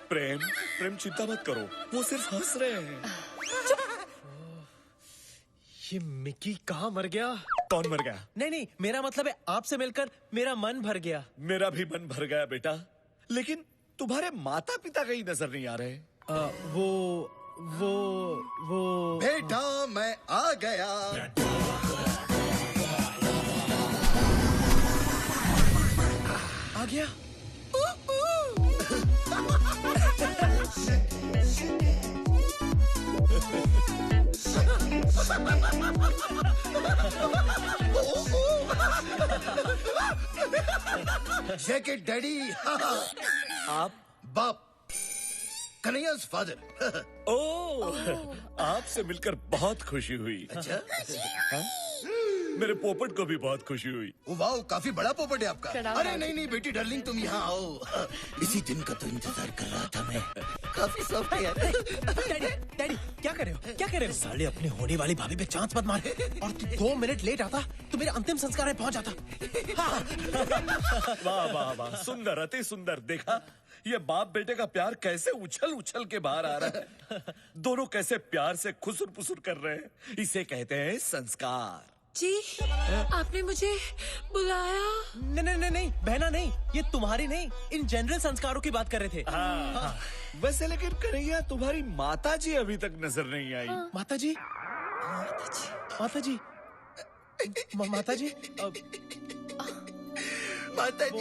प्रेम चिंता मत करो, वो सिर्फ हंस रहे हैं। ये मिकी कहाँ मर गया? कौन मर गया? नहीं, मेरा मतलब है आपसे मिलकर मेरा मन भर गया। मेरा भी मन भर गया बेटा, लेकिन तुम्हारे माता पिता कहीं नजर नहीं आ रहे। वो बेटा मैं आ गया। आ गया? Jacket daddy. आप? बाप, कन्हैया's फादर। ओह, आपसे मिलकर बहुत खुशी हुई। अच्छा? हाँ? मेरे पोपट को भी बहुत खुशी हुई। वाह, काफी बड़ा पोपट है आपका। प्रणाम। अरे नहीं बेटी डार्लिंग, तुम यहाँ आओ। इसी दिन का तो इंतजार कर रहा था मैं। काफी सॉफ्ट है यार। डैडी क्या कर रहे हो? साले अपने होने वाली भाभी पे चांस मत मार। और तू 2 मिनट लेट आता तो मेरे अंतिम संस्कार में पहुंच जाता। वाह वाह वाह, सुंदर, अति सुंदर। देखा ये बाप बेटे का प्यार कैसे उछल उछल के बाहर आ रहा है। दोनों कैसे प्यार से खुसुर पुसुर कर रहे हैं। इसे कहते हैं संस्कार। जी, आपने मुझे बुलाया? नहीं बहना नहीं, ये तुम्हारी नहीं, इन जनरल संस्कारों की बात कर रहे थे। हाँ। वैसे लेकिन कन्हैया, तुम्हारी माता जी अभी तक नजर नहीं आई। माता जी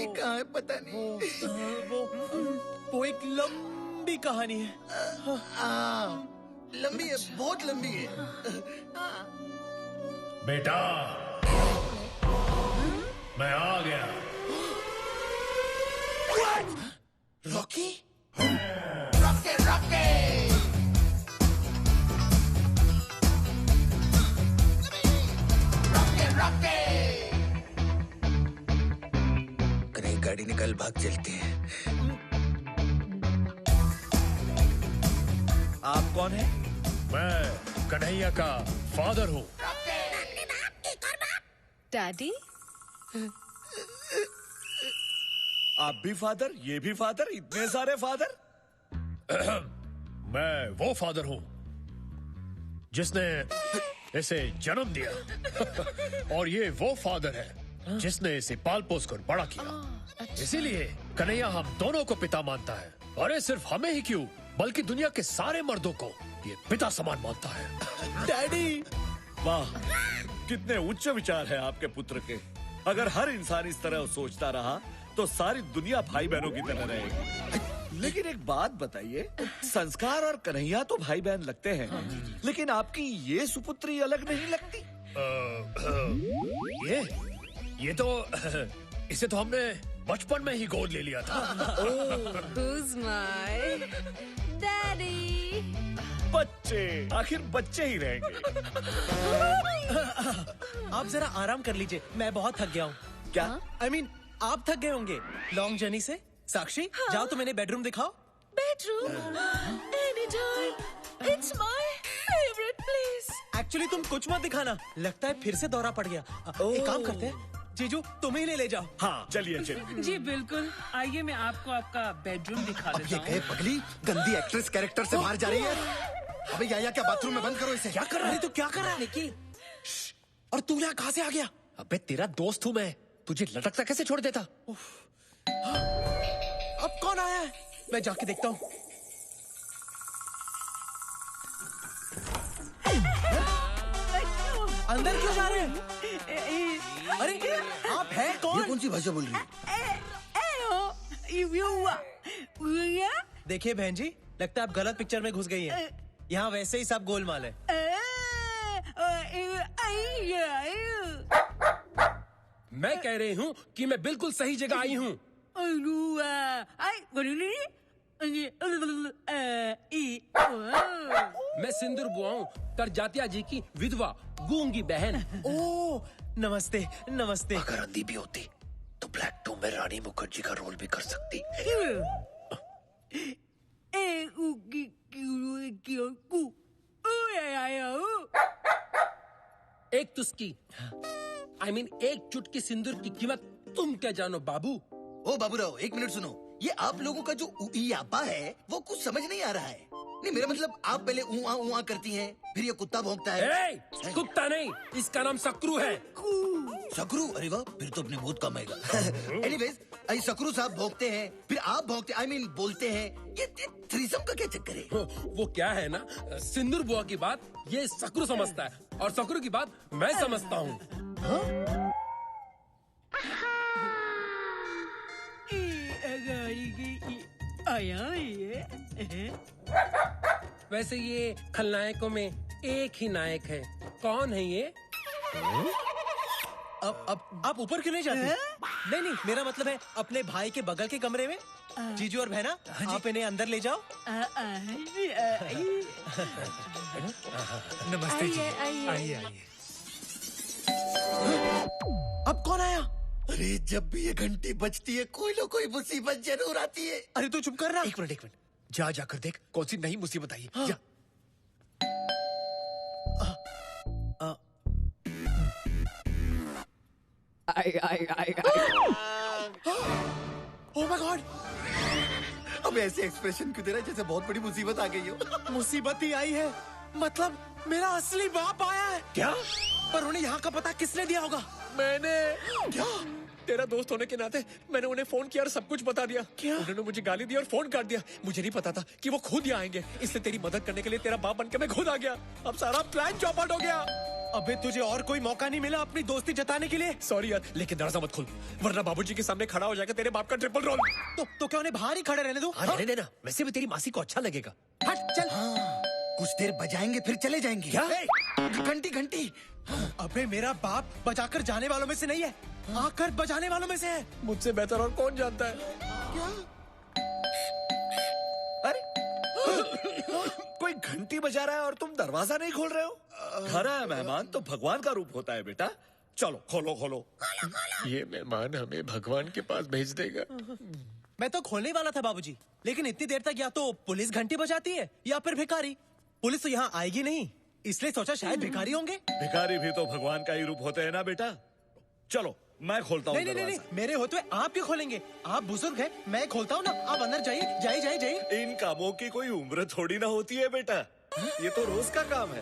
कहाँ है पता नहीं। वो एक लंबी कहानी है। लंबी है, बहुत लंबी है। बेटा, मैं आ गया। रॉकी? कहीं गाड़ी निकाल, भाग चलते हैं। आप कौन है? मैं कन्हैया का फादर हूँ। डैडी? आप भी फादर, ये भी फादर, इतने सारे फादर? मैं वो फादर हूँ जिसने इसे जन्म दिया और ये वो फादर है जिसने इसे पाल पोस कर बड़ा किया। इसीलिए कन्हैया हम दोनों को पिता मानता है। अरे सिर्फ हमें ही क्यों, बल्कि दुनिया के सारे मर्दों को ये पिता समान मानता है। डैडी! वाह, कितने उच्च विचार है आपके पुत्र के। अगर हर इंसान इस तरह सोचता रहा तो सारी दुनिया भाई बहनों की तरह रहेगी। लेकिन एक बात बताइए, संस्कार और कन्हैया तो भाई बहन लगते हैं, लेकिन आपकी ये सुपुत्री अलग नहीं लगती? ये तो इसे तो हमने बचपन में ही गोद ले लिया था। Who's my daddy? बच्चे, आखिर बच्चे ही रहेंगे। आप जरा आराम कर लीजिए, मैं बहुत थक गया हूँ। क्या? I mean, आप थक गए होंगे लॉन्ग जर्नी से। साक्षी, जाओ तो मैंने बेडरूम दिखाओ। Bedroom? Anytime. It's my favorite place. Actually तुम कुछ मत दिखाना, लगता है फिर से दौरा पड़ गया। एक काम करते हैं, जीजू तुम्हें ही ले जाओ। हाँ चलिए चलिए। जी बिल्कुल, आइए मैं आपको आपका बेडरूम दिखा देता हूँ। ये पगली गंदी एक्ट्रेस कैरेक्टर से बाहर जा रही है। अबे या क्या बाथरूम में बंद करो इसे। क्या कर रहा है? तो क्या कर रहा है निकी? और तू यहाँ कहाँ से आ गया? अबे तेरा दोस्त हूँ मैं, तुझे लटकता कैसे छोड़ देता? अब कौन आया है? मैं जाके देखता हूँ। अंदर क्यों जा रहे हैं? अरे आप हैं कौन? ये कौन सी भाषा बोल रही है? देखिए बहन जी, लगता है आप गलत पिक्चर में घुस गई हैं। यहाँ वैसे ही सब गोलमाल है। मैं कह रही हूँ कि मैं बिल्कुल सही जगह आई हूँ। मैं सिंदूर बुआ हूँ, करजातिया जी की विधवा गूंगी बहन। ओह नमस्ते नमस्ते। अगर अंधी भी होती तो ब्लैक टू में रानी मुखर्जी का रोल भी कर सकती। एक तुस्की, I mean, एक चुटकी सिंदूर की कीमत तुम क्या जानो बाबू? ओ बाबूराव, एक मिनट सुनो। ये आप लोगों का जो उईयापा है वो कुछ समझ नहीं आ रहा है। नहीं मेरा मतलब, आप पहले ऊआ करती हैं, फिर ये कुत्ता भौंकता है। कुत्ता नहीं, इसका नाम सकरू है। सकरू? अरे वाह, फिर तो अपने बहुत कम आएगा। एनीवेज, सकरू साहब भौंकते हैं, फिर आप भौंकते, I mean, बोलते हैं। ये थ्रीसम का क्या चक्कर है? वो क्या है ना, सिंदूर बुआ की बात ये सकरू समझता है और सकरू की बात मैं समझता हूँ। वैसे ये खलनायकों में एक ही नायक है। कौन है ये? अब आप ऊपर क्यों नहीं जाते? नहीं, मेरा मतलब है अपने भाई के बगल के कमरे में। जीजू और बहना, आप इन्हें अंदर ले जाओ। नमस्ते जी। आइए। अब कौन आया? अरे जब भी ये घंटी बजती है कोई ना कोई मुसीबत जरूर आती है। अरे तू चुप कर रहा। एक मिनट जाकर देख कौन सी नई मुसीबत आई है। जा। Oh my God! अब ऐसे एक्सप्रेशन क्यों दे रहा है जैसे बहुत बड़ी मुसीबत आ गई हो? मुसीबत ही आई है, मतलब मेरा असली बाप आया है। क्या? पर उन्हें यहाँ का पता किसने दिया होगा? मैंने। क्या? तेरा दोस्त होने के नाते मैंने उन्हें फोन किया और सब कुछ बता दिया। क्या? उन्होंने मुझे गाली दी और फोन काट दिया। मुझे नहीं पता था कि वो खुद यहाँ आएंगे, इसलिए तेरी मदद करने के लिए तेरा बाप बनके मैं खुद आ गया। अब सारा प्लान चौपट हो गया। अबे तुझे और कोई मौका नहीं मिला अपनी दोस्ती जताने के लिए? सॉरी यार, लेकिन दरवाजा मत खोल वरना बाबूजी के सामने खड़ा हो जाएगा तेरे बाप का ट्रिपल रोल। तो क्या उन्हें बाहर ही खड़े रहने दो? रहने देना, वैसे भी तेरी मासी को अच्छा लगेगा। हट चल। कुछ देर बजाएंगे फिर चले जाएंगे। क्या? घंटी। अबे मेरा बाप बजाकर जाने वालों में से नहीं है, आकर बजाने वालों में से है। मुझसे बेहतर और कौन जानता है? क्या? अरे कोई घंटी बजा रहा है और तुम दरवाजा नहीं खोल रहे हो? घर आया मेहमान तो भगवान का रूप होता है बेटा। चलो खोलो। ये मेहमान हमें भगवान के पास भेज देगा। मैं तो खोलने वाला था बाबूजी, लेकिन इतनी देर तक या तो पुलिस घंटी बजाती है या फिर भिखारी। पुलिस तो यहाँ आएगी नहीं, इसलिए सोचा शायद भिखारी होंगे। भिखारी भी तो भगवान का ही रूप होते हैं ना बेटा। चलो मैं खोलता हूँ। नहीं, मेरे होते हुए आप क्यों खोलेंगे? आप बुजुर्ग हैं, मैं खोलता हूँ ना। आप अंदर जाइए। इन कामों की कोई उम्र थोड़ी ना होती है बेटा, ये तो रोज का काम है।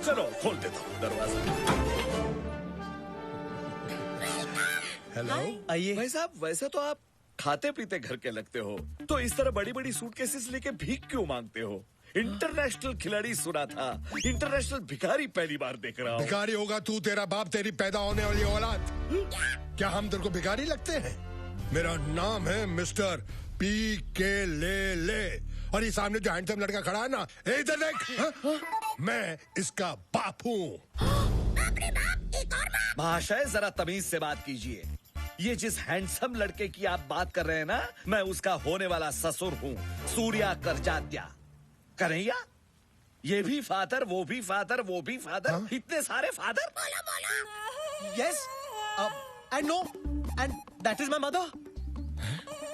चलो खोल देता हूँ दरवाजा। हेलो। आइए। भाई साहब, वैसे तो आप खाते पीते घर के लगते हो, तो इस तरह बड़ी बड़ी सूटकेसेस लेके भीख क्यों मांगते हो? इंटरनेशनल खिलाड़ी सुना था, इंटरनेशनल भिखारी पहली बार देख रहा हूँ। भिखारी होगा तू, तेरा बाप, तेरी पैदा होने वाली औलाद। क्या हम तेरे को भिखारी लगते हैं? मेरा नाम है मिस्टर पी के ले। और ये सामने जो हैंडसम लड़का खड़ा है ना, इधर देख, मैं इसका बाप हूँ। महाशय जरा तमीज से बात कीजिए। ये जिस हैंडसम लड़के की आप बात कर रहे हैं ना, मैं उसका होने वाला ससुर हूँ, सूर्या करजात्या। कन्हैया, ये भी फादर, वो भी फादर, वो भी फादर, इतने सारे father. Yes, and no, and that is my mother.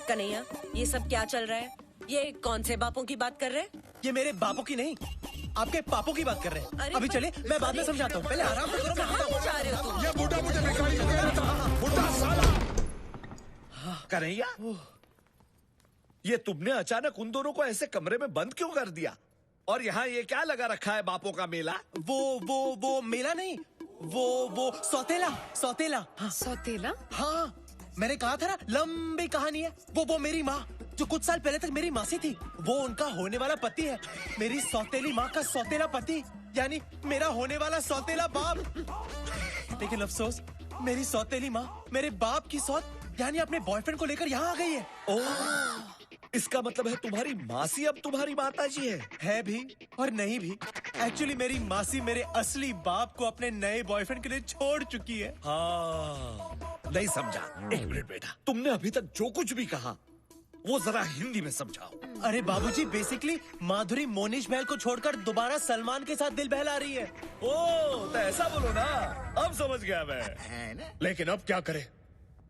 Kanhaiya, ये सब क्या चल रहा है? ये कौन से बापों की बात कर रहे हैं? ये मेरे बापों की नहीं, आपके पापों की बात कर रहे हैं। अभी चले, मैं बाद में समझाता हूँ, पहले आराम से करो। कहाँ जा रहे हो तुम? ये बूढ़ा मुझे भिखारी कह रहा था, बूढ़ा साला। कन्हैया, ये तुमने अचानक उन दोनों को ऐसे कमरे में बंद क्यों कर दिया? और यहाँ ये क्या लगा रखा है, बापों का मेला? वो मेला नहीं, वो सौतेला। सौतेला? हाँ, मैंने कहा था ना, लंबी कहानी है। वो मेरी माँ जो कुछ साल पहले तक मेरी मासी थी, वो उनका होने वाला पति है। मेरी सौतेली माँ का सौतेला पति, यानी मेरा होने वाला सौतेला बाप। लेकिन अफसोस, मेरी सौतेली माँ मेरे बाप की सौत यानी अपने बॉयफ्रेंड को लेकर यहाँ आ गई है। ओह, इसका मतलब है तुम्हारी मासी अब तुम्हारी माताजी है भी और नहीं भी। एक्चुअली मेरी मासी मेरे असली बाप को अपने नए बॉयफ्रेंड के लिए छोड़ चुकी है। हाँ, नहीं समझा। एक मिनट बेटा, तुमने अभी तक जो कुछ भी कहा वो जरा हिंदी में समझाओ। अरे बाबूजी, बेसिकली माधुरी मोनिश महल को छोड़कर दोबारा सलमान के साथ दिल बहला रही है। ओह, तो ऐसा बोलो ना, अब समझ गया मैं। लेकिन अब क्या करे?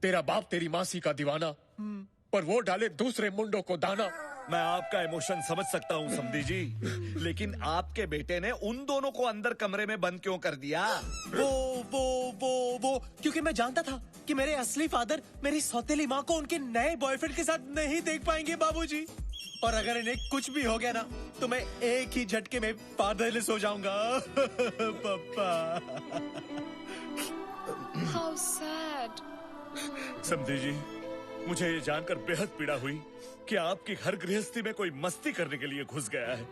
तेरा बाप तेरी मासी का दीवाना, पर वो डाले दूसरे मुंडों को दाना। मैं आपका इमोशन समझ सकता हूँ समधी जी, लेकिन आपके बेटे ने उन दोनों को अंदर कमरे में बंद क्यों कर दिया? वो क्योंकि मैं जानता था कि मेरे असली फादर मेरी सौतेली माँ को उनके नए बॉयफ्रेंड के साथ नहीं देख पाएंगे बाबूजी। और अगर इन्हें कुछ भी हो गया ना, तो मैं एक ही झटके में फादरलेस हो जाऊंगा। पापा। How sad. समधी जी, मुझे ये जानकर बेहद पीड़ा हुई कि आपकी घर गृहस्थी में कोई मस्ती करने के लिए घुस गया है।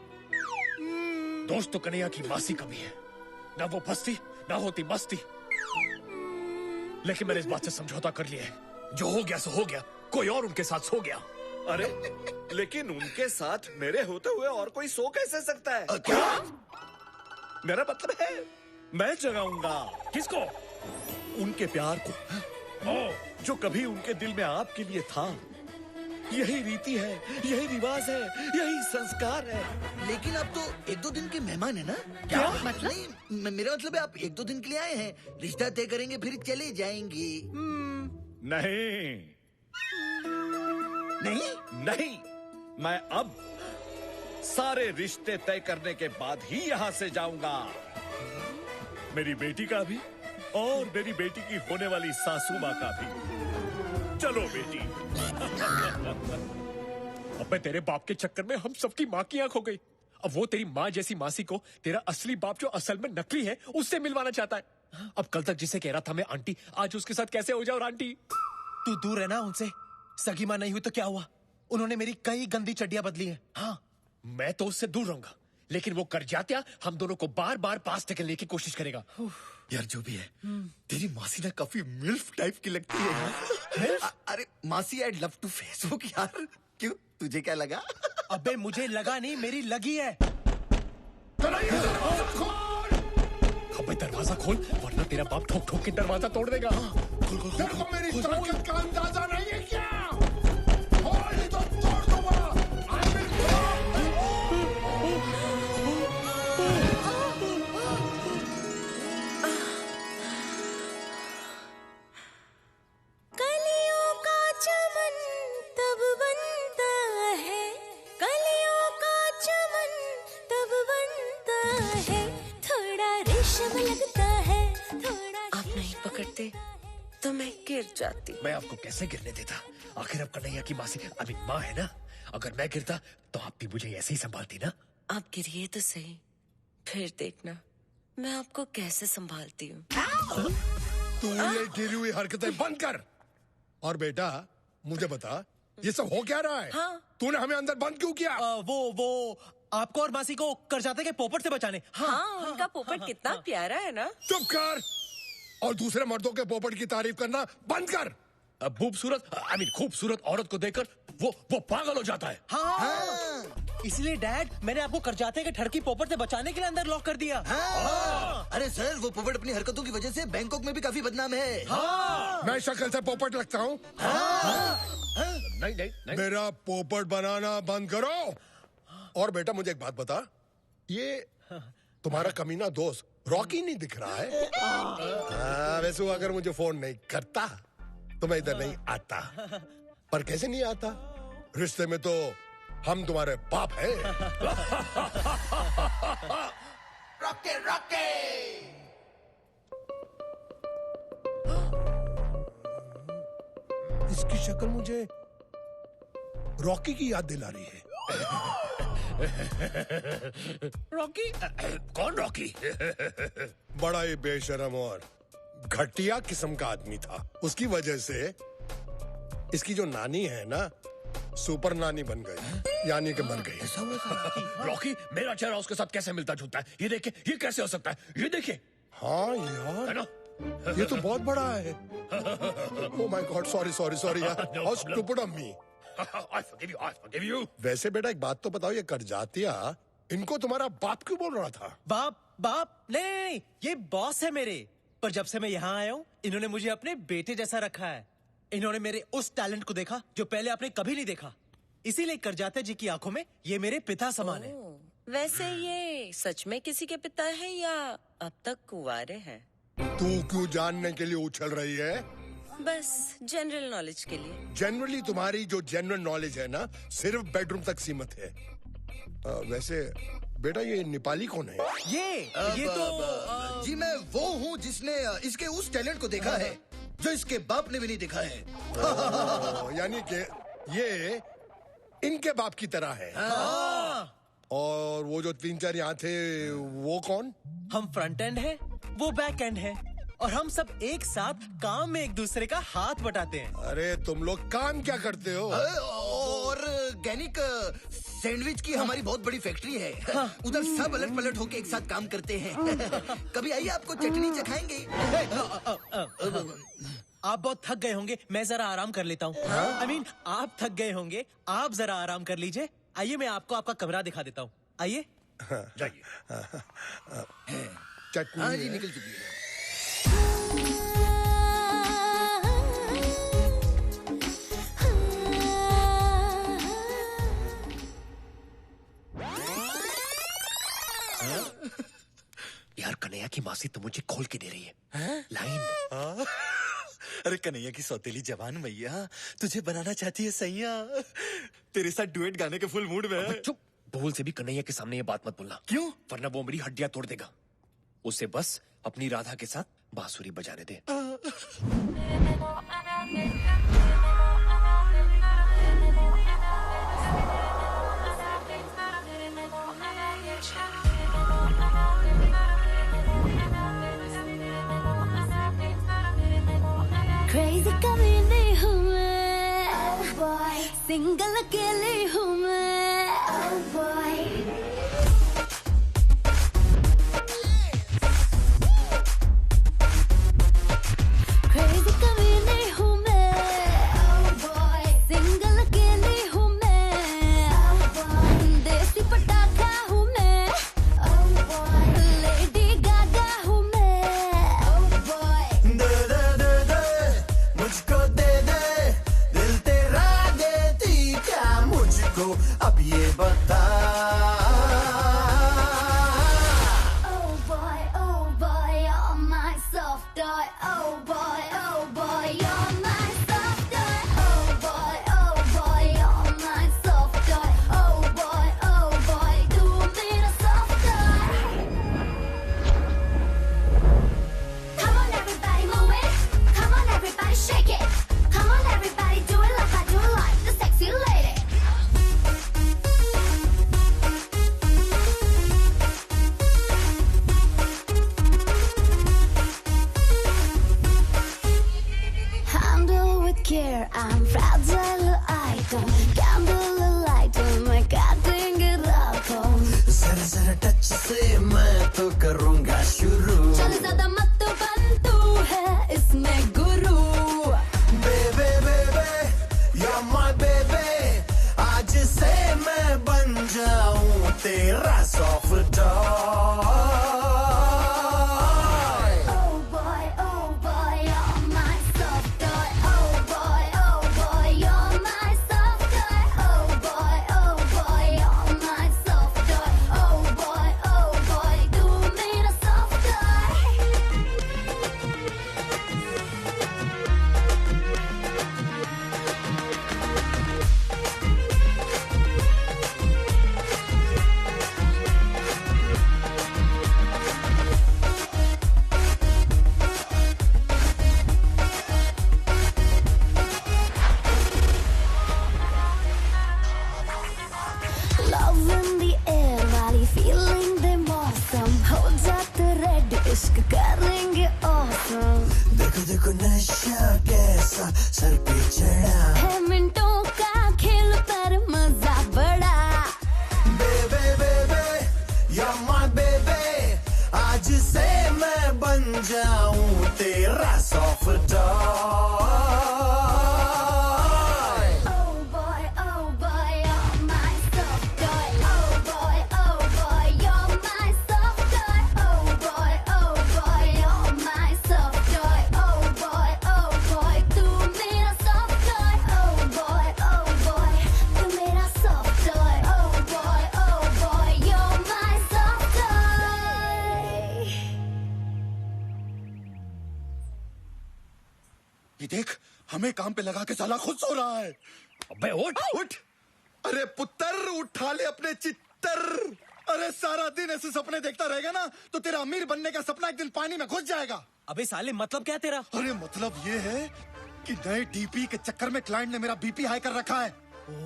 दोस्त तो कन्हैया की मासी कभी है, ना वो फंसती ना होती मस्ती। लेकिन मैंने इस बात से समझौता कर लिया है, जो हो गया सो हो गया, कोई और उनके साथ सो गया। अरे, लेकिन उनके साथ मेरे होते हुए और कोई सो कैसे सकता है? क्या? मेरा मतलब है, मैं जगाऊंगा। किसको? उनके प्यार को, जो कभी उनके दिल में आपके लिए था। यही रीति है, यही रिवाज है, यही संस्कार है। लेकिन आप तो 1-2 दिन के मेहमान है ना? क्या मतलब? नहीं, मेरा मतलब है आप 1-2 दिन के लिए आए हैं, रिश्ता तय करेंगे फिर चले जाएंगे। नहीं, मैं अब सारे रिश्ते तय करने के बाद ही यहाँ से जाऊंगा। मेरी बेटी का भी और मेरी बेटी की होने वाली सासू माँ का भी। चलो बेटी। अबे, तेरे बाप के चक्कर में हम सबकी माँ की आंख हो गई। अब वो तेरी माँ जैसी मासी को तेरा असली बाप जो असल में नकली है उससे मिलवाना चाहता है। अब कल तक जिसे कह रहा था मैं आंटी, आज उसके साथ कैसे हो जाओ आंटी? तू दूर है ना उनसे। सगी माँ नहीं हुई तो क्या हुआ? उन्होंने मेरी कई गंदी चड्डियां बदली हैं। हाँ, मैं तो उससे दूर रहूंगा, लेकिन वो करजात्या हम दोनों को बार बार पास ढकेलने की कोशिश करेगा। यार जो भी है, तेरी मासी ना काफी मिल्फ टाइप की लगती है यार। अरे मासी, आई लव टू फेसबुक यार। क्यों, तुझे क्या लगा? अबे मुझे लगा नहीं, मेरी लगी है। अबे दरवाजा खोल, वरना तेरा बाप ठोक ठोक के दरवाजा तोड़ देगा। तेरे को मेरी ताकत का अंदाजा नहीं है क्या? खोल तो तोड़ दूंगा। कलियों का चमन तब बनता है, कलियों का चमन तब बनता है, थोड़ा रेशम लगता है, थोड़ा। आप नहीं पकड़ते तो मैं गिर जाती। मैं आपको कैसे गिरने देता? आखिर अब कन्हैया की मासी अभी माँ है ना। अगर मैं गिरता तो आप भी मुझे ऐसे ही संभालती ना। आप गिरिए तो सही, फिर देखना मैं आपको कैसे संभालती हूँ। तू ये गिरी हुई हरकतें बंद कर। और बेटा, मुझे बता, ये सब हो क्या रहा है? तूने हमें अंदर बंद क्यों किया? वो आपको और मासी को करजाते के पोपट से बचाने। हाँ, उनका पोपट कितना प्यारा है ना। चुप कर और दूसरे मर्दों के पोपट की तारीफ करना बंद कर। खूबसूरत आई मीन खूबसूरत औरत को देखकर वो पागल हो जाता है। हाँ। इसलिए डैड मैंने आपको करजाते के ठरकी पोपट से बचाने के लिए अंदर लॉक कर दिया। अरे सर, वो पोपट अपनी हरकतों की वजह से बैंकॉक में भी काफी बदनाम है। मैं शक्ल से पोपट लगता हूँ? नहीं। मेरा पोपट बनाना बंद करो। और बेटा मुझे एक बात बता, ये तुम्हारा कमीना दोस्त रॉकी नहीं दिख रहा है? वैसे वो अगर मुझे फोन नहीं करता तो मैं इधर नहीं आता। पर कैसे नहीं आता? रिश्ते में तो हम तुम्हारे बाप हैं। रॉके रॉके इसकी शक्ल मुझे रॉकी की याद दिला रही है। रॉकी? कौन रॉकी? बड़ा ही बेशरम और घटिया किस्म का आदमी था। उसकी वजह से इसकी जो नानी है ना, सुपर नानी बन गई, यानी कि मर गई। रॉकी मेरा चेहरा उसके साथ कैसे मिलता जुलता है? ये देखिए, ये कैसे हो सकता है? ये देखिए। हाँ यार, ये तो बहुत बड़ा है। ओह माय गॉड, सॉरी यार, how stupid of me. I forgive you. वैसे बेटा एक बात तो बताओ, ये करजातिया इनको तुम्हारा बाप क्यों बोल रहा था? बाप नहीं, ये बॉस है मेरे। पर जब से मैं यहाँ आया हूँ, इन्होंने मुझे अपने बेटे जैसा रखा है। इन्होंने मेरे उस टैलेंट को देखा जो पहले आपने कभी नहीं देखा। इसीलिए करजाते जी की आंखों में ये मेरे पिता समान है। वैसे ये सच में किसी के पिता है या अब तक कुंवारे हैं? तू क्यों जानने के लिए उछल रही है? बस जनरल नॉलेज के लिए। जनरली तुम्हारी जो जनरल नॉलेज है ना, सिर्फ बेडरूम तक सीमित है। वैसे बेटा ये नेपाली कौन है? ये तो जी मैं वो हूँ जिसने इसके उस टैलेंट को देखा है जो इसके बाप ने भी नहीं देखा है। यानी कि ये इनके बाप की तरह है। और वो जो 3-4 यहाँ थे वो कौन? हम फ्रंट एंड है, वो बैक एंड है, और हम सब एक साथ काम में एक दूसरे का हाथ बटाते हैं। अरे तुम लोग काम क्या करते हो? और गैनिक सैंडविच की हमारी बहुत बड़ी फैक्ट्री है। उधर सब अलट पलट होके एक साथ काम करते हैं। कभी आइए, आपको चटनी चखाएंगे। आप बहुत थक गए होंगे, मैं जरा आराम कर लेता हूँ। आई मीन आप थक गए होंगे, आप जरा आराम कर लीजिए। आइए मैं आपको आपका कमरा दिखा देता हूँ। आइए। जाइए। चटनी? हाँ जी, निकल चुकी है। यार कन्हैया की मासी तो मुझे खोल के दे रही है लाइन। अरे कन्हैया की सौतेली जवान मैया तुझे बनाना चाहती है सैया। तेरे साथ डुएट गाने के फुल मूड में है। चुप, भूल से भी कन्हैया के सामने ये बात मत बोलना। क्यों? वरना वो मेरी हड्डियां तोड़ देगा। उसे बस अपनी राधा के साथ बांसुरी बजाने दे। Crazy कभी नहीं हूँ मैं, oh boy, सिंगल अकेली हूँ मैं, oh boy। Crazy कभी नहीं हूँ मैं, oh boy, सिंगल अकेली हूँ मैं, oh boy, देसी पटाखा हूँ मैं, oh boy, लेडी गागा हूँ मैं, oh boy। मुझको दे दे दिल तेरा देती क्या मुझको अब ये बता। आज से मैं बन जाऊं तेरा सॉफ्ट टॉय। ये देख, हमें काम पे लगा के साला खुद सो रहा है। अबे उठ उठ। अरे पुत्र, उठा ले अपने चित्तर। अरे सारा दिन ऐसे सपने देखता रहेगा ना तो तेरा अमीर बनने का सपना एक दिन पानी में घुस जाएगा। अबे साले मतलब क्या तेरा? अरे मतलब ये है कि नए डीपी के चक्कर में क्लाइंट ने मेरा बीपी हाई कर रखा है।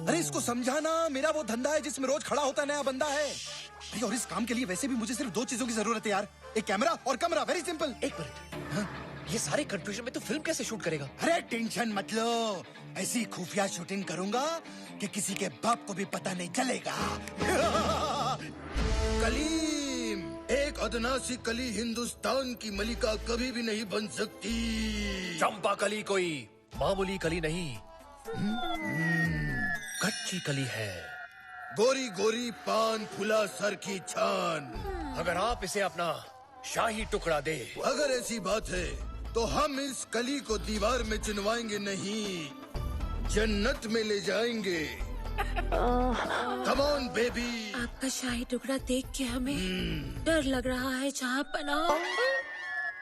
अरे इसको समझाना, मेरा वो धंधा है जिसमें रोज खड़ा होता नया बंदा है। अरे और इस काम के लिए वैसे भी मुझे सिर्फ 2 चीजों की जरूरत है यार, एक कैमरा और कमरा। Very simple. एक मिनट, ये सारे कंफ्यूजन में तो फिल्म कैसे शूट करेगा? अरे टेंशन मत लो, ऐसी खुफिया शूटिंग करूंगा कि किसी के बाप को भी पता नहीं चलेगा। कलीम, एक अदना सी कली हिंदुस्तान की मलिका कभी भी नहीं बन सकती। चंपा कली कोई मामूली कली नहीं, कच्ची कली है। गोरी गोरी पान फुला सर की छान। अगर आप इसे अपना शाही टुकड़ा दे। अगर ऐसी बात है तो हम इस कली को दीवार में चिनवाएंगे नहीं, जन्नत में ले जाएंगे। Come on baby. आपका शाही टुकड़ा देख के हमें डर लग रहा है जहाँपना।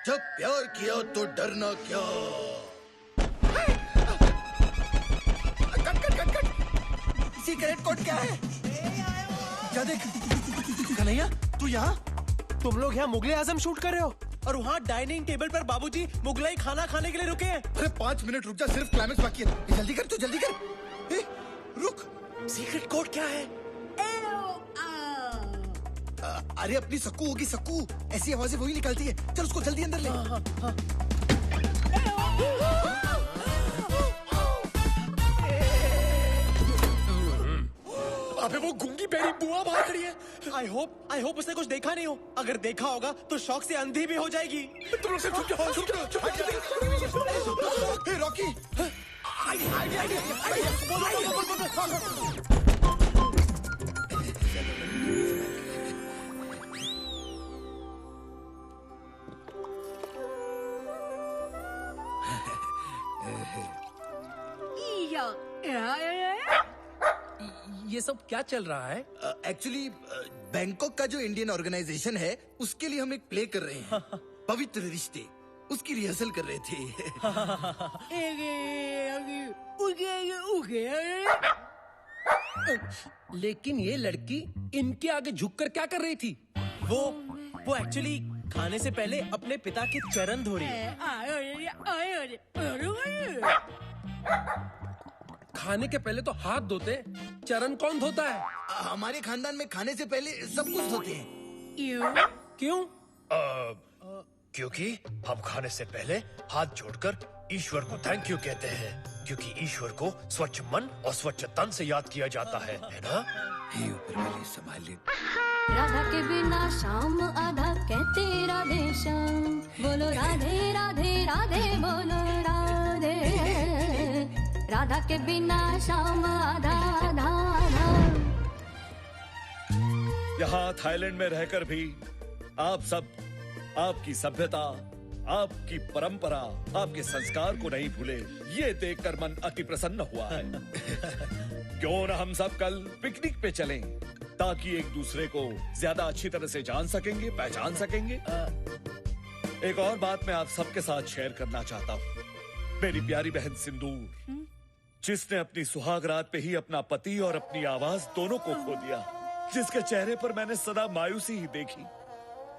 जब प्यार किया तो डरना क्या। सीक्रेट कोड क्या है? क्या देख कन्हैया, तू यहाँ? तुम लोग यहाँ मुगले आजम शूट कर रहे हो और वहाँ डाइनिंग टेबल पर बाबूजी मुगलाई खाना खाने के लिए रुके हैं। अरे 5 मिनट रुक जा, सिर्फ क्लाइमेक्स बाकी है। जल्दी कर, तू जल्दी कर। रुक, सीक्रेट कोड क्या है? अरे अपनी सक्कू होगी, सक्कू। ऐसी आवाजें वही निकलती है। चल उसको जल्दी अंदर ले। अबे वो गूंगी बेरी बुआ बाहर खड़ी है। आई होप उसने कुछ देखा नहीं हो। अगर देखा होगा तो शौक से अंधी भी हो जाएगी। तुम लोग चुप जाओ, चुप जाओ। रॉकी, ये सब क्या चल रहा है? एक्चुअली बैंकॉक का जो इंडियन ऑर्गेनाइजेशन है उसके लिए हम एक प्ले कर रहे हैं, पवित्र रिश्ते। उसकी रिहर्सल कर रहे थे। लेकिन ये लड़की इनके आगे झुककर क्या कर रही थी? वो एक्चुअली खाने से पहले अपने पिता के चरण धो रही है। खाने के पहले तो हाथ धोते, चरण कौन धोता है? हमारे खानदान में खाने से पहले सब कुछ धोते हैं। क्यों? क्योंकि हम खाने से पहले हाथ जोड़कर ईश्वर को थैंक यू कहते हैं, क्योंकि ईश्वर को स्वच्छ मन और स्वच्छ तन से याद किया जाता है ना? हे ऊपर वाले संभाल ले। राधा के बिना शाम आधा कहते राधे श्याम, बोलो राधे राधे राधे बोलो राधे। राधा के बिना शाम आधा आधा। यहाँ थाईलैंड में रहकर भी आप सब आपकी सभ्यता, आपकी परंपरा, आपके संस्कार को नहीं भूले, ये देखकर मन अति प्रसन्न हुआ है। क्यों न हम सब कल पिकनिक पे चलें, ताकि एक दूसरे को ज्यादा अच्छी तरह से जान सकेंगे, पहचान सकेंगे। एक और बात मैं आप सबके साथ शेयर करना चाहता हूँ। मेरी प्यारी बहन सिंदूर, जिसने अपनी सुहाग रात पे ही अपना पति और अपनी आवाज दोनों को खो दिया, जिसके चेहरे पर मैंने सदा मायूसी ही देखी,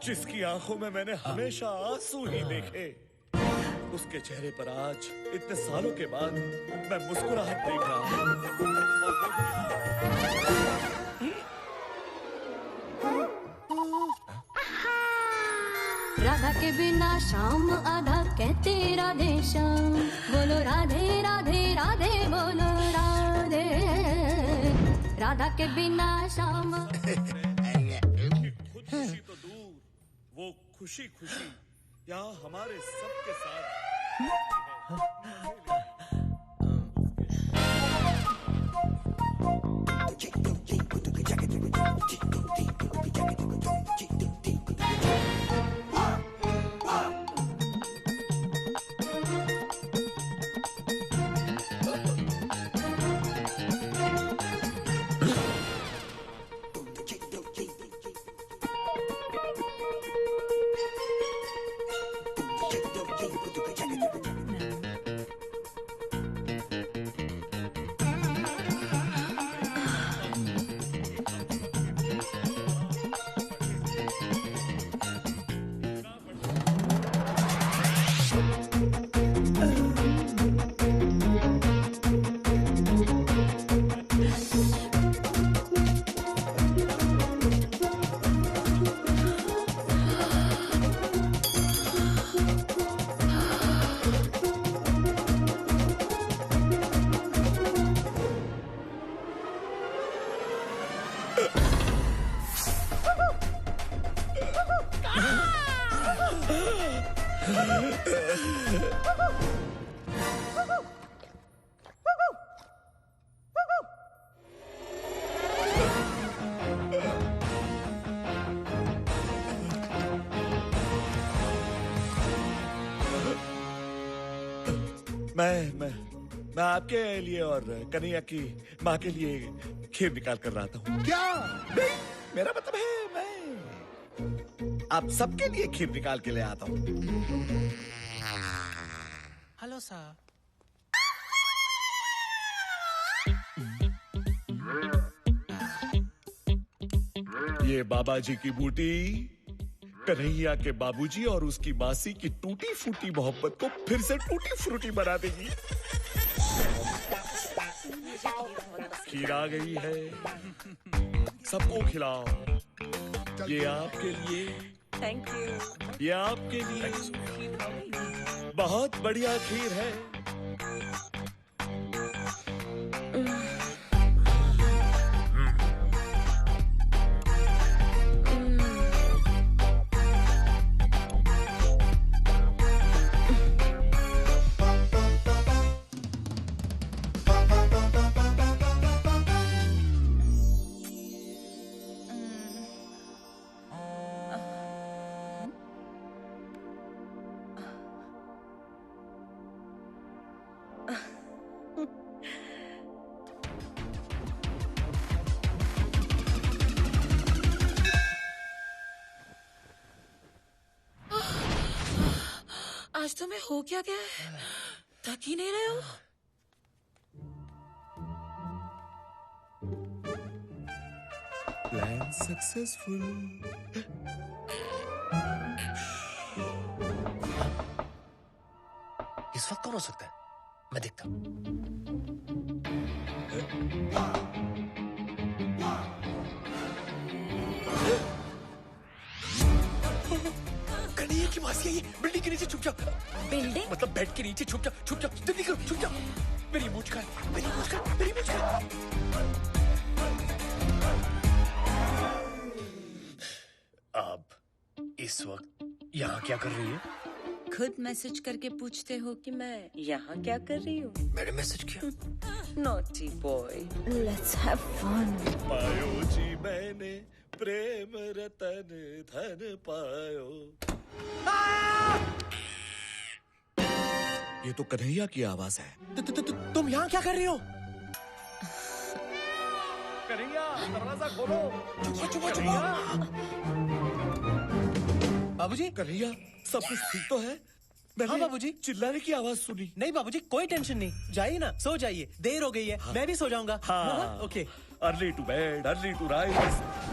जिसकी आंखों में मैंने हमेशा आंसू ही देखे, उसके चेहरे पर आज इतने सालों के बाद मैं मुस्कुराहट देख रहा हूँ। राधा के बिना शाम आधा कहते राधे श्याम, बोलो राधे राधे राधे बोलो राधे। राधा के बिना शाम। खुदकुशी तो दूर, वो खुशी खुशी यहाँ हमारे सबके साथ मैं आपके लिए और कन्हैया की माँ के लिए खीर निकाल कर रहा था। क्या? नहीं, मेरा मतलब है मैं आप सबके लिए खीर निकाल के ले आता हूँ। Hello sir. ये बाबा जी की बूटी कन्हैया के बाबूजी और उसकी मासी की टूटी फूटी मोहब्बत को फिर से टूटी फ्रूटी बना देगी। खीर आ गई है, सबको खिलाओ। ये आपके लिए, थैंक यू। ये आपके लिए बहुत बढ़िया खीर है। आज तुम्हें हो क्या गया है? थक ही नहीं रहे हो? Plan successful. इस वक्त कौन हो सकता है? मैं देखता हूं। कन्हैया की मासी है ये। बिल्डिंग के नीचे छुप जाओ। बिल्डिंग? मतलब बेड के नीचे छुप जाओ, छुप जाओ, जल्दी करो, छुप जाओ। मेरी मुझकार, मेरी मुझकार, मेरी मुझकार। अब इस वक्त यहाँ क्या कर रही है? खुद मैसेज करके पूछते हो कि मैं यहाँ क्या कर रही हूँ? मैंने मैसेज किया। Naughty boy. Let's have fun. पायो जी मैंने प्रेम रतन धन पायो। ये तो कन्हैया की आवाज है। तुम यहाँ क्या कर रही हो? कन्हैया दरवाजा खोलो। चुप चुप चुप। बाबूजी, कन्हैया सब कुछ ठीक तो है? हाँ बाबूजी। चिल्लाने की आवाज सुनी। नहीं बाबूजी, कोई टेंशन नहीं। जाइए ना, सो जाइए, देर हो गई है। मैं भी सो जाऊंगा। हाँ। Okay. Early to bed, early to rise.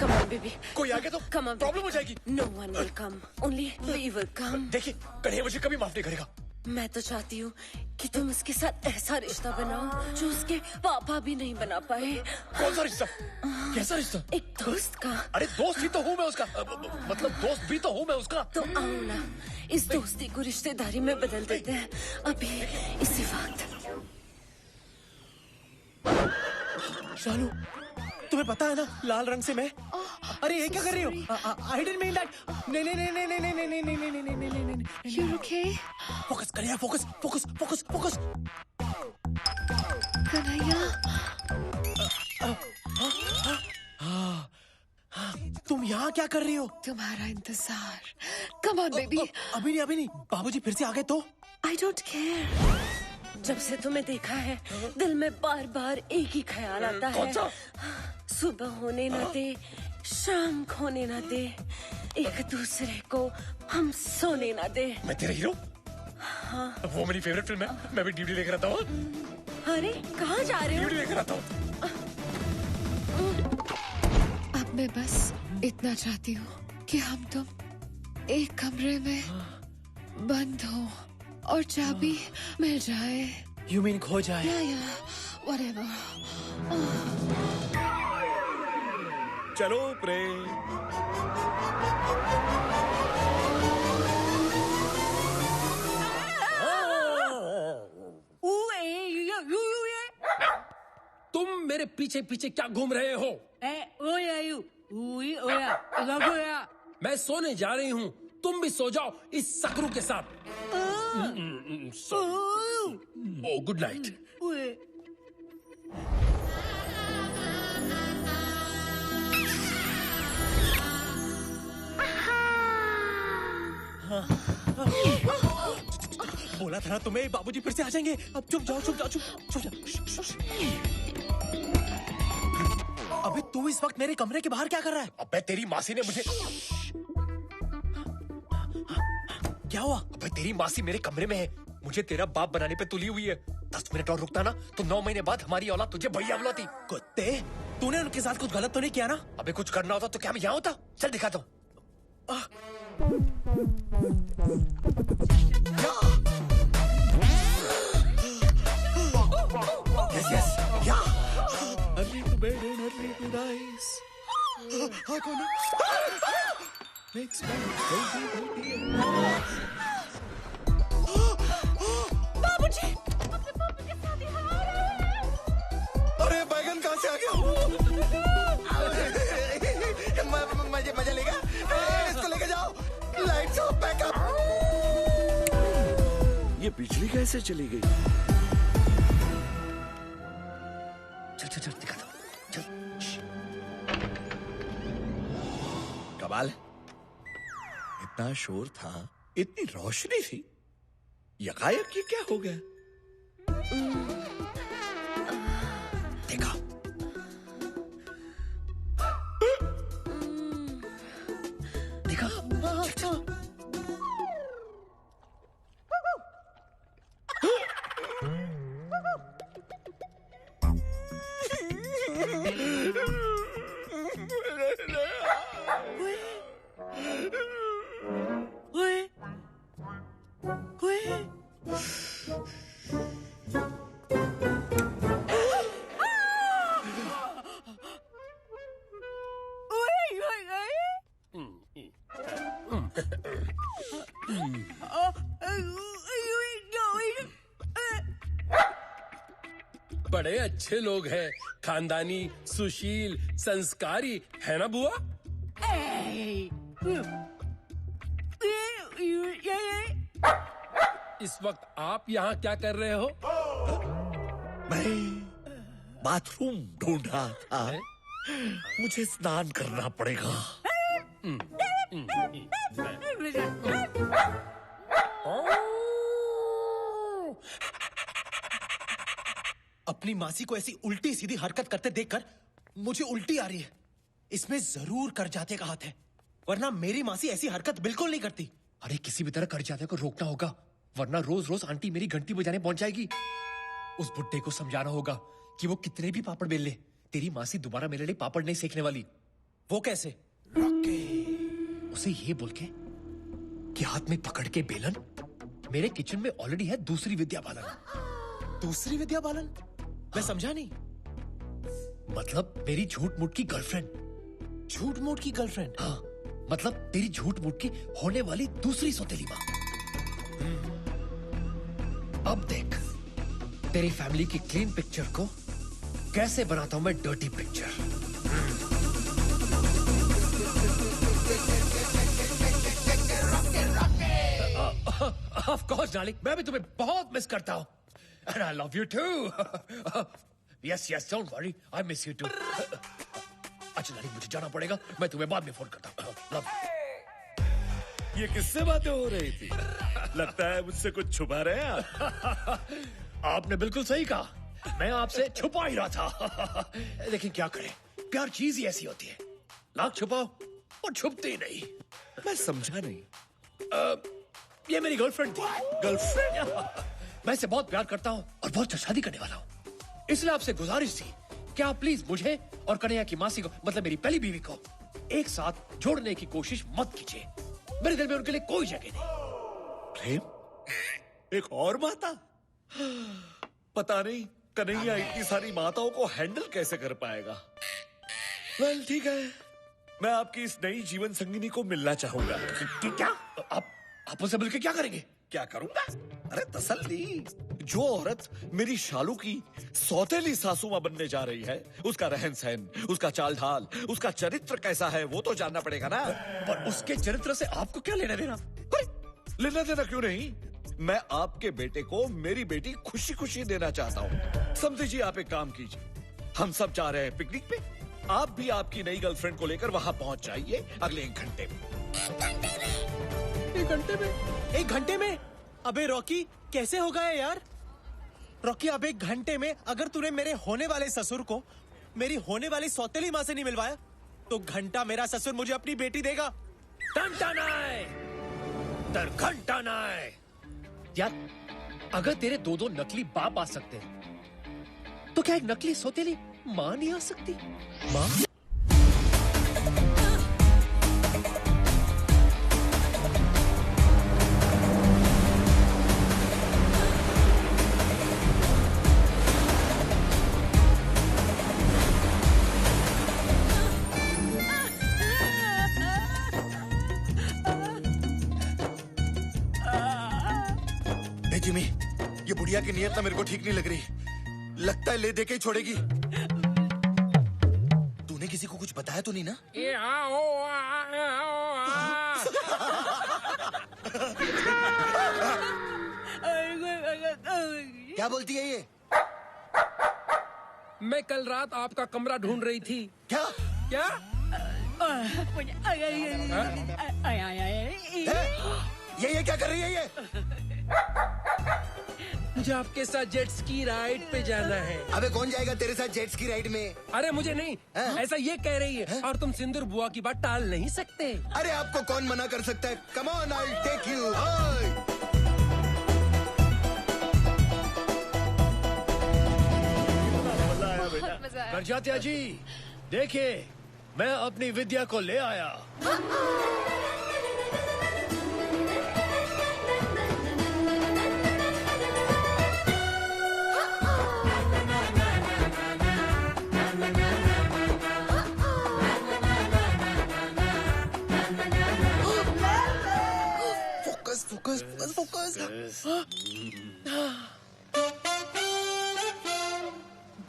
Come on, baby. कोई आ गया तो Come on, प्रॉब्लम हो जाएगी। No one will come. Only we will come. देखिए, कन्हैया मुझे कभी माफ नहीं करेगा। मैं तो चाहती हूँ कि तुम उसके साथ ऐसा रिश्ता बनाओ जो उसके पापा भी नहीं बना पाए। कौन सा रिश्ता? कैसा रिश्ता? एक दोस्त का। अरे दोस्त ही तो हूँ मैं उसका। मतलब दोस्त भी तो हूँ मैं उसका। तो आओ ना, इस दोस्ती को रिश्तेदारी में बदल देते हैं अभी इसी वक्त। शालू, तुम्हें पता है ना लाल रंग से मैं अरे ये क्या कर रही हो? I didn't mean that. नहीं नहीं नहीं नहीं नहीं नहीं नहीं नहीं नहीं नहीं नहीं नहीं नहीं। You're okay? फोकस करिए, focus focus focus focus. Kanhaiya. तुम यहाँ क्या कर रही हो? तुम्हारा इंतजार। Come on, baby. अभी नहीं। बाबूजी फिर से आ गए तो? I don't care. जब से तुम्हें देखा है, दिल में बार बार एक ही ख्याल आता है। सुबह होने न दे, शाम खोने न दे, एक दूसरे को हम सोने न दे। मैं तेरा हीरो? हाँ। वो मेरी फेवरेट फिल्म है। मैं भी डीवीडी लेकर आता हूँ। अरे कहाँ जा रहे हो? डीवीडी लेकर आता हूँ। अब मैं बस इतना चाहती हूँ कि हम तुम एक कमरे में बंद हो और चाबी मिल जाए। You mean खो जाए? Yeah, whatever. चलो प्रेम। तुम मेरे पीछे पीछे क्या घूम रहे हो? मैं सोने जा रही हूँ, तुम भी सो जाओ इस सकरू के साथ। ओ गुड नाइट। बोला था ना तुम्हें, बाबूजी फिर से आ जाएंगे। अब चुप जाओ। अबे तू इस वक्त मेरे कमरे के बाहर क्या कर रहा है? अबे तेरी मासी ने मुझे। क्या हुआ? अबे तेरी मासी मेरे कमरे में है, मुझे तेरा बाप बनाने पे तुली हुई है। 10 मिनट और रुकता ना तो 9 महीने बाद हमारी औलाद तुझे भैया बुलाती। कुत्ते, तूने उनके साथ कुछ गलत तो नहीं किया ना? अबे कुछ करना होता तो क्या मैं यहाँ होता? चल दिखाता हूँ। Yes, yeah. Early to bed and early to rise. हाँ कौन है? Makes me healthy. बाबूजी! अरे बैगन कहाँ से आ गया? मजा लेगा? इसको लेके जाओ। Lights off, backup. ये बिजली कैसे चली गई? चल दिखा दो। चल। कमाल, इतना शोर था, इतनी रोशनी थी, यकायक ये क्या हो गया? देखा? देखा? चल। बड़े अच्छे लोग हैं, खानदानी, सुशील, संस्कारी, है ना बुआ? इस वक्त आप यहाँ क्या कर रहे हो? मैं बाथरूम ढूंढ रहा था। मुझे स्नान करना पड़ेगा। अपनी मासी को ऐसी उल्टी सीधी हरकत करते देखकर मुझे उल्टी आ रही है। इसमें जरूर करजाते का हाथ है, वरना मेरी मासी ऐसी हरकत बिल्कुल नहीं करती। अरे किसी भी तरह करजाते को रोकना होगा, वरना रोज रोज आंटी मेरी घंटी बजाने पहुंच जाएगी। उस बुड्ढे को समझाना होगा कि वो कितने भी पापड़ बेल ले, तेरी मासी दोबारा मेरे लिए पापड़ नहीं सेकने वाली। वो कैसे? उसे ये बोल के कि हाथ में पकड़ के बेलन, मेरे किचन में ऑलरेडी है दूसरी विद्या बालन। दूसरी विद्या बालन? मैं समझा नहीं। मतलब मेरी झूठ मूठ की गर्लफ्रेंड। झूठ मूठ की गर्लफ्रेंड? हाँ, मतलब तेरी झूठ मूठ की होने वाली दूसरी सौतेली माँ। अब देख तेरी फैमिली की क्लीन पिक्चर को कैसे बनाता हूं मैं dirty picture. Of course darling, मैं भी तुम्हें बहुत मिस करता हूँ। And I love you too. Yes yes, don't worry, I miss you too. अच्छा डार्लिंग, मुझे जाना पड़ेगा, मैं तुम्हें बाद में फोन करता हूँ। Love you. ये किससे बातें हो रही थी? लगता है मुझसे कुछ छुपा रहे हैं आप। आपने बिल्कुल सही कहा, मैं आपसे छुपा ही रहा था। लेकिन क्या करें, प्यार चीज ही ऐसी होती है, लाख छुपाओ और छुपती ही नहीं। मैं समझा नहीं। ये मेरी गर्लफ्रेंड थी। गर्लफ्रेंड? मैं इसे बहुत प्यार करता हूँ और बहुत शादी करने वाला हूँ, इसलिए आपसे गुजारिश थी कि आप प्लीज मुझे और कन्हैया की मासी को, मतलब मेरी पहली बीवी को, एक साथ जोड़ने की कोशिश मत कीजिए। मेरे दिल में उनके लिए कोई जगह नहीं। प्रेम? एक और माता? पता नहीं कन्हैया इतनी सारी माताओं को हैंडल कैसे कर पाएगा। वेल ठीक है, मैं आपकी इस नई जीवन संगिनी को मिलना चाहूंगा। क्या? आप उनसे मिलकर क्या करेंगे? क्या करूंगा? अरे तसल्ली। जो औरत मेरी शालू की सौतेली सासू मां बनने जा रही है, उसका रहन सहन, उसका चाल ढाल, उसका चरित्र कैसा है, वो तो जानना पड़ेगा ना। पर उसके चरित्र से आपको क्या लेना देना? लेना देना क्यों नहीं? मैं आपके बेटे को मेरी बेटी खुशी खुशी देना चाहता हूँ। समझिए, आप एक काम कीजिए, हम सब जा रहे हैं पिकनिक पे, आप भी आपकी नई गर्लफ्रेंड को लेकर वहां पहुंच जाइए अगले 1 घंटे में। 1 घंटे में? 1 घंटे में? अबे रॉकी, कैसे हो गया यार? रॉकी, अब 1 घंटे में अगर तूने मेरे होने वाले ससुर को मेरी होने वाली सौतेली माँ से नहीं मिलवाया, तो घंटा मेरा ससुर मुझे अपनी बेटी देगा। घंटा नाय। यार, अगर तेरे 2 नकली बाप आ सकते हैं, तो क्या एक नकली सौतेली माँ नहीं आ सकती? माँ? जिमी, ये बुढ़िया की नीयत ना मेरे को ठीक नहीं लग रही। लगता है ले दे के ही छोड़ेगी। तूने किसी को कुछ बताया तो नहीं ना? क्या बोलती है ये? मैं कल रात आपका कमरा ढूंढ रही थी। क्या? क्या? ये क्या कर रही है ये? मुझे आपके साथ जेट स्की राइड पे जाना है। अबे कौन जाएगा तेरे साथ जेट स्की राइड में? अरे मुझे नहीं, ऐसा ये कह रही है। और तुम सिंदूर बुआ की बात टाल नहीं सकते। अरे आपको कौन मना कर सकता है? Come on, I will take you. गरजात्या जी, देखिए, मैं अपनी विद्या को ले आया। Focus focus focus focus.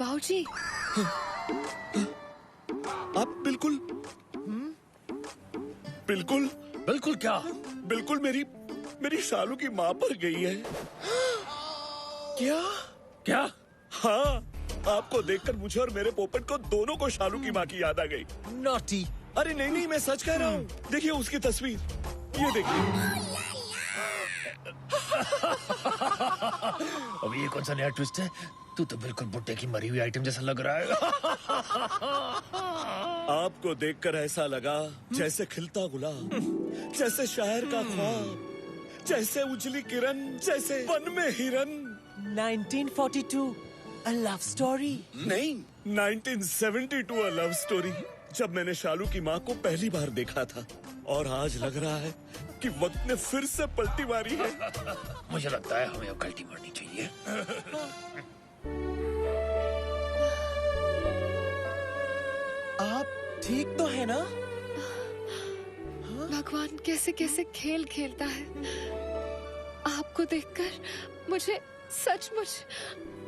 बाबूजी, आप बिल्कुल बिल्कुल बिल्कुल क्या? बिल्कुल मेरी शालू की माँ पर गई है। क्या? क्या? हाँ, आपको देखकर मुझे और मेरे पोपट को दोनों को शालू की माँ की याद आ गई। नॉटी। अरे नहीं, मैं सच कह रहा हूँ। देखिए उसकी तस्वीर, ये देखिए। अब ये कौन सा नया ट्विस्ट है? तू तो बिल्कुल बुट्टे की मरी हुई आइटम जैसा लग रहा है। आपको देखकर ऐसा लगा जैसे खिलता गुलाब, जैसे शायर का ख्वाब, जैसे उजली किरण, जैसे वन में हिरन। 1942 अ लव स्टोरी? नहीं, 1972 अ लव स्टोरी। जब मैंने शालू की माँ को पहली बार देखा था, और आज लग रहा है कि वक्त ने फिर से पलटी मारी है। मुझे लगता है हमें अब कल्टी मारनी चाहिए। आप ठीक तो है ना? भगवान कैसे कैसे खेल खेलता है। आपको देखकर मुझे सचमुच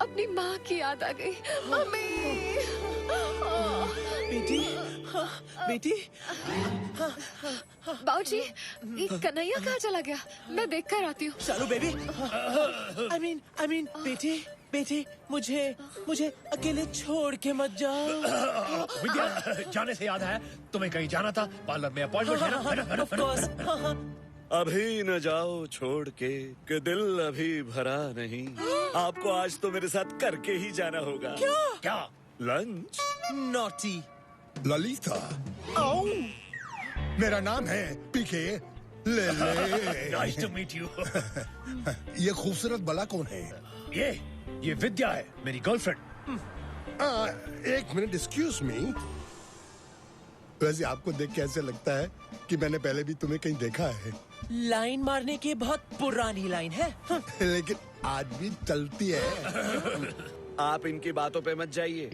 अपनी माँ की याद आ गई। मम्मी, बेटी, बेटी। बाबूजी, ये कन्हैया कहाँ चला गया? मैं देख कर आती हूँ। चलो बेबी। I mean, बेटी, मुझे अकेले छोड़ के मत जाओ। विद्या, जाने से याद है, तुम्हें कहीं जाना था, पार्लर में अपॉइंटमेंट है ना? Of course। अभी न जाओ छोड़ के, कि दिल अभी भरा नहीं। आपको आज तो मेरे साथ करके ही जाना होगा। क्या? लंच। नॉटी। ललिता, मेरा नाम है पीके ले ले। Nice to meet you. ये खूबसूरत बला कौन है? ये विद्या है, मेरी गर्लफ्रेंड। एक मिनट, एक्सक्यूज मी। वैसे आपको देख के ऐसे लगता है कि मैंने पहले भी तुम्हें कहीं देखा है। लाइन मारने की बहुत पुरानी लाइन है। लेकिन आज भी चलती है। आप इनकी बातों पे मत जाइए।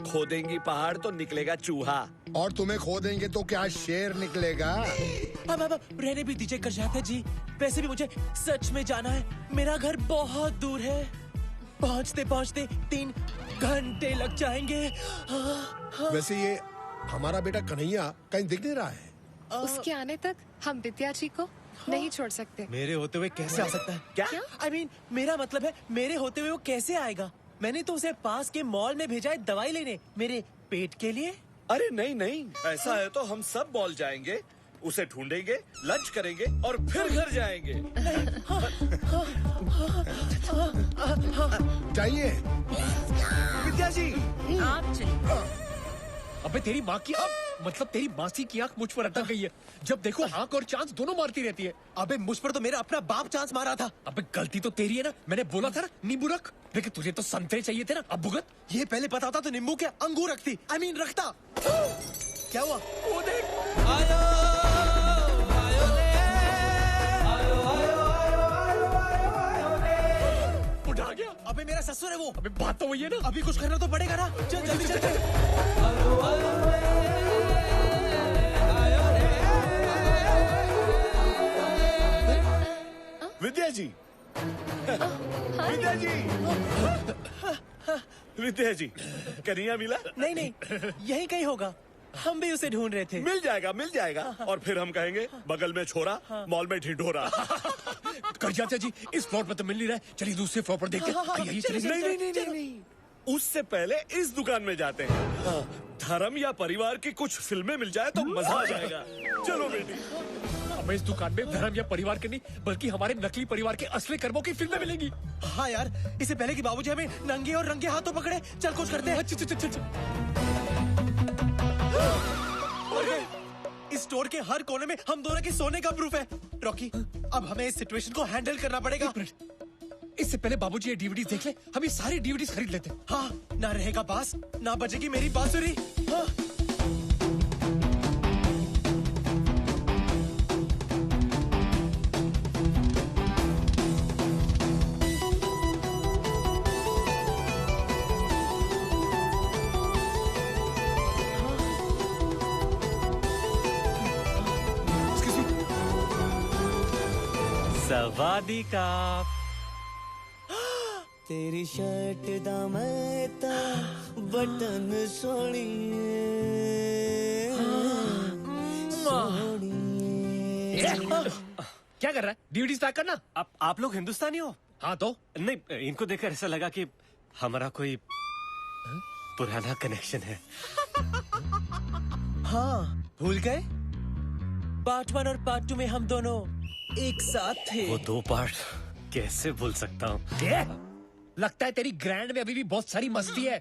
खोदेंगी पहाड़ तो निकलेगा चूहा। और तुम्हें खोदेंगे तो क्या शेर निकलेगा? अब रहने भी दीजिए करजात जी। वैसे भी मुझे सच में जाना है। मेरा घर बहुत दूर है। पहुँचते 3 घंटे लग जाएंगे। वैसे ये हमारा बेटा कन्हैया कहीं दिख नहीं रहा है। उसके आने तक हम विद्या जी को नहीं छोड़ सकते। मेरे होते हुए कैसे आ सकता है? क्या? I mean, मेरा मतलब है मेरे होते हुए वो कैसे आएगा? मैंने तो उसे पास के मॉल में भेजा है दवाई लेने, मेरे पेट के लिए। अरे नहीं, ऐसा है तो हम सब मॉल जाएंगे, उसे ढूंढेंगे, लंच करेंगे और फिर घर जाएंगे। चाहिए विद्या जी, आप चलिए। अबे तेरी माँ की मतलब तेरी मासी की आंख मुझ पर अटक गई है। जब देखो हाँक और चांस दोनों मारती रहती है। अबे मुझ पर तो मेरा अपना बाप चांस मारा था। अबे गलती तो तेरी है ना। मैंने बोला था ना नींबू रख, लेकिन तुझे तो संतरे चाहिए थे ना। अब भुगत। ये पहले पता होता तो नींबू के अंगूर रखती। I mean, रखता। क्या हुआ? वो देख। उठा गया। अबे मेरा ससुर है वो। अबे बात तो वही है ना। अभी कुछ करना तो पड़ेगा ना। चल जल्दी चल। विद्या जी, विद्या जी, कन्हैया मिला? नहीं, यही कहीं होगा। हम भी उसे ढूंढ रहे थे। मिल जाएगा। और फिर हम कहेंगे बगल में छोरा, मॉल में ढिंढोरा। कर जाते जी, इस फ्लोर पर तो मिल नहीं रहा है। चलिए दूसरे फ्लोर पर देखते हैं। नहीं, उससे पहले इस दुकान में जाते हैं। धर्म या परिवार की कुछ फिल्में मिल जाए तो मजा आ जाएगा। चलो बेटी। हमें इस दुकान में धर्म या परिवार के नहीं, बल्कि हमारे नकली परिवार के असली कर्मों की फिल्में मिलेंगी। हाँ यार, इससे पहले कि बाबूजी हमें नंगे और रंगे हाथों पकड़े। चल कुछ करते हैं। चल। इस स्टोर के हर कोने में हम दोनों के सोने का प्रूफ है। रॉकी, अब हमें इस सिचुएशन को हैंडल करना पड़ेगा। इससे पहले बाबूजी ये डीवीडीज देख ले। हम ये सारी डीवीडीज खरीद लेते हैं। हाँ, ना रहेगा बास, ना बजेगी मेरी बांसुरी। हाँ। सवादी का तेरी शर्ट दा मैं ता बटन क्या कर रहा है? डीवीडीज पैक करना। आप लोग हिंदुस्तानी हो? हाँ तो नहीं, इनको देखकर ऐसा लगा कि हमारा कोई पुराना कनेक्शन है। हाँ, भूल गए? पार्ट 1 और पार्ट 2 में हम दोनों एक साथ थे। वो 2 पार्ट कैसे भूल सकता हूँ? लगता है तेरी ग्रैंड में अभी भी बहुत सारी मस्ती है।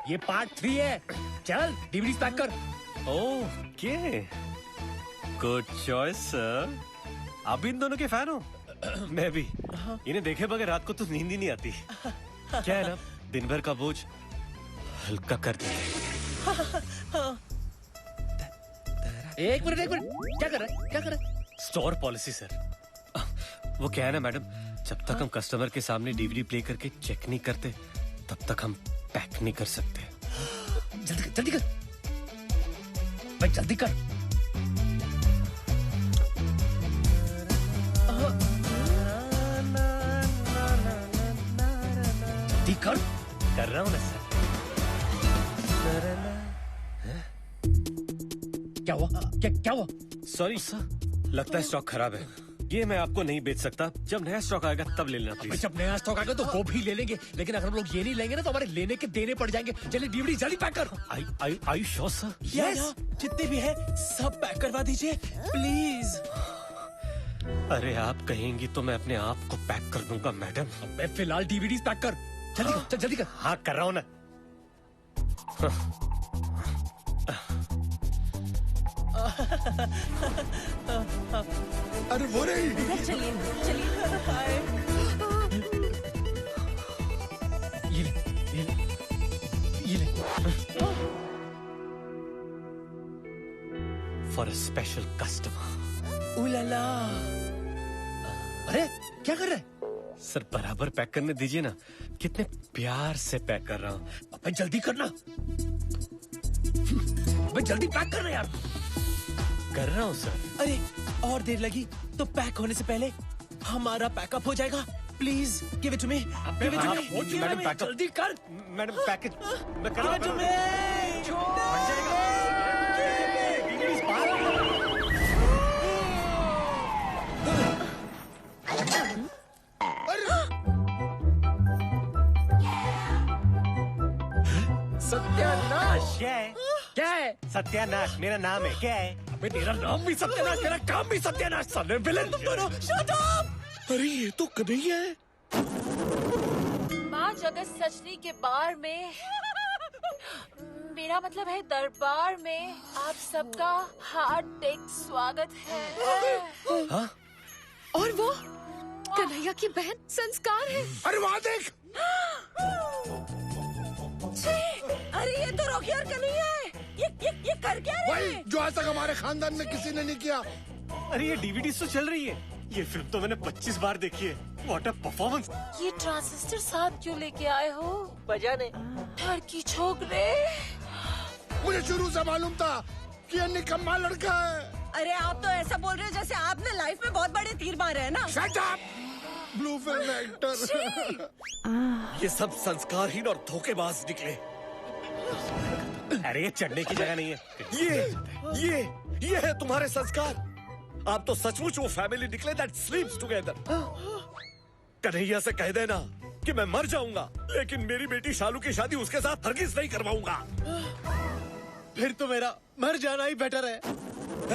ये पार्ट 3 है। चल डीवीडीज पैक कर। Okay, good choice sir. आप भी इन दोनों के फैन हो? मैं भी। इन्हें देखे बगैर रात को तो नींद ही नहीं आती। क्या है ना, दिन भर का बोझ हल्का कर देते। एक मिनट, क्या कर रहा है? Store policy sir. वो क्या है ना मैडम, जब तक हम कस्टमर के सामने डीवीडी प्ले करके चेक नहीं करते, तब तक हम पैक नहीं कर सकते। जल्दी कर भाई, जल्दी कर। जल्दी कर रहा हूँ ना सर। क्या हुआ? सॉरी सर, लगता है स्टॉक खराब है। ये मैं आपको नहीं बेच सकता। जब नया स्टॉक आएगा तब ले लेना प्लीज। जब नया स्टॉक आएगा तो वो भी ले लेंगे, लेकिन अगर हम लोग ये नहीं लेंगे ना तो हमारे लेने के देने पड़ जाएंगे। चलिए डीवीडी जल्दी पैक कर। I sure sir? यस, जितने भी है सब पैक करवा दीजिए प्लीज। अरे आप कहेंगी तो मैं अपने आप को पैक कर दूंगा मैडम। मैं फिलहाल डीवीडीज पैक कर। जल्दी कर, चल जल्दी कर। हाँ कर रहा हूँ ना। अरे वो रही। चलिए चलिए। ये ले। For a special customer. उलाला। अरे क्या कर रहे हैं? सर बराबर पैक करने दीजिए ना, कितने प्यार से पैक कर रहा हूँ। अबे जल्दी करना, अबे जल्दी पैक करना यार। कर रहा हूँ सर। अरे और देर लगी तो पैक होने से पहले हमारा पैकअप हो जाएगा। Please give it to me. Madam packup जल्दी कर। मैडम पैकेज मैं कर रहा हूँ। सत्यानाश। क्या है? क्या है? सत्यानाश मेरा नाम है। क्या है? अबे तेरा नाम भी सत्यानाश, तेरा काम भी सत्यानाश। साले विलेन तुम दोनों। Shut up. अरे ये तो कन्हैया है। माँ जगत सचनी के बार में, मेरा मतलब है दरबार में, आप सबका हार्दिक स्वागत है। हाँ? और वो कन्हैया की बहन संस्कार है। अरे वहाँ देख। अरे ये तो रॉकी और कन्हैया है। ये कर क्या रहे वही हैं? जो आज तक हमारे खानदान में किसी ने नहीं किया। अरे ये डीवीडी तो चल रही है। ये फिल्म तो मैंने 25 बार देखी है। What a performance. ये ट्रांजिस्टर साथ क्यों लेके आए हो? बजाने। लड़की छोकरे। मुझे शुरू से मालूम था कि ये निकम्मा लड़का है। अरे आप तो ऐसा बोल रहे हो जैसे आपने लाइफ में बहुत बड़े तीर मारे हैं ना। Shut up. Blue film actor. ये सब संस्कारहीन और धोखेबाज निकले। अरे ये चढ़ने की जगह नहीं है। ये है तुम्हारे संस्कार। आप तो सचमुच वो फैमिली निकले दैट स्लीप्स टुगेदर। कन्हैया से कह देना कि मैं मर जाऊंगा, लेकिन मेरी बेटी शालू की शादी उसके साथ हरगिज नहीं करवाऊंगा। फिर तो मेरा मर जाना ही बेटर है।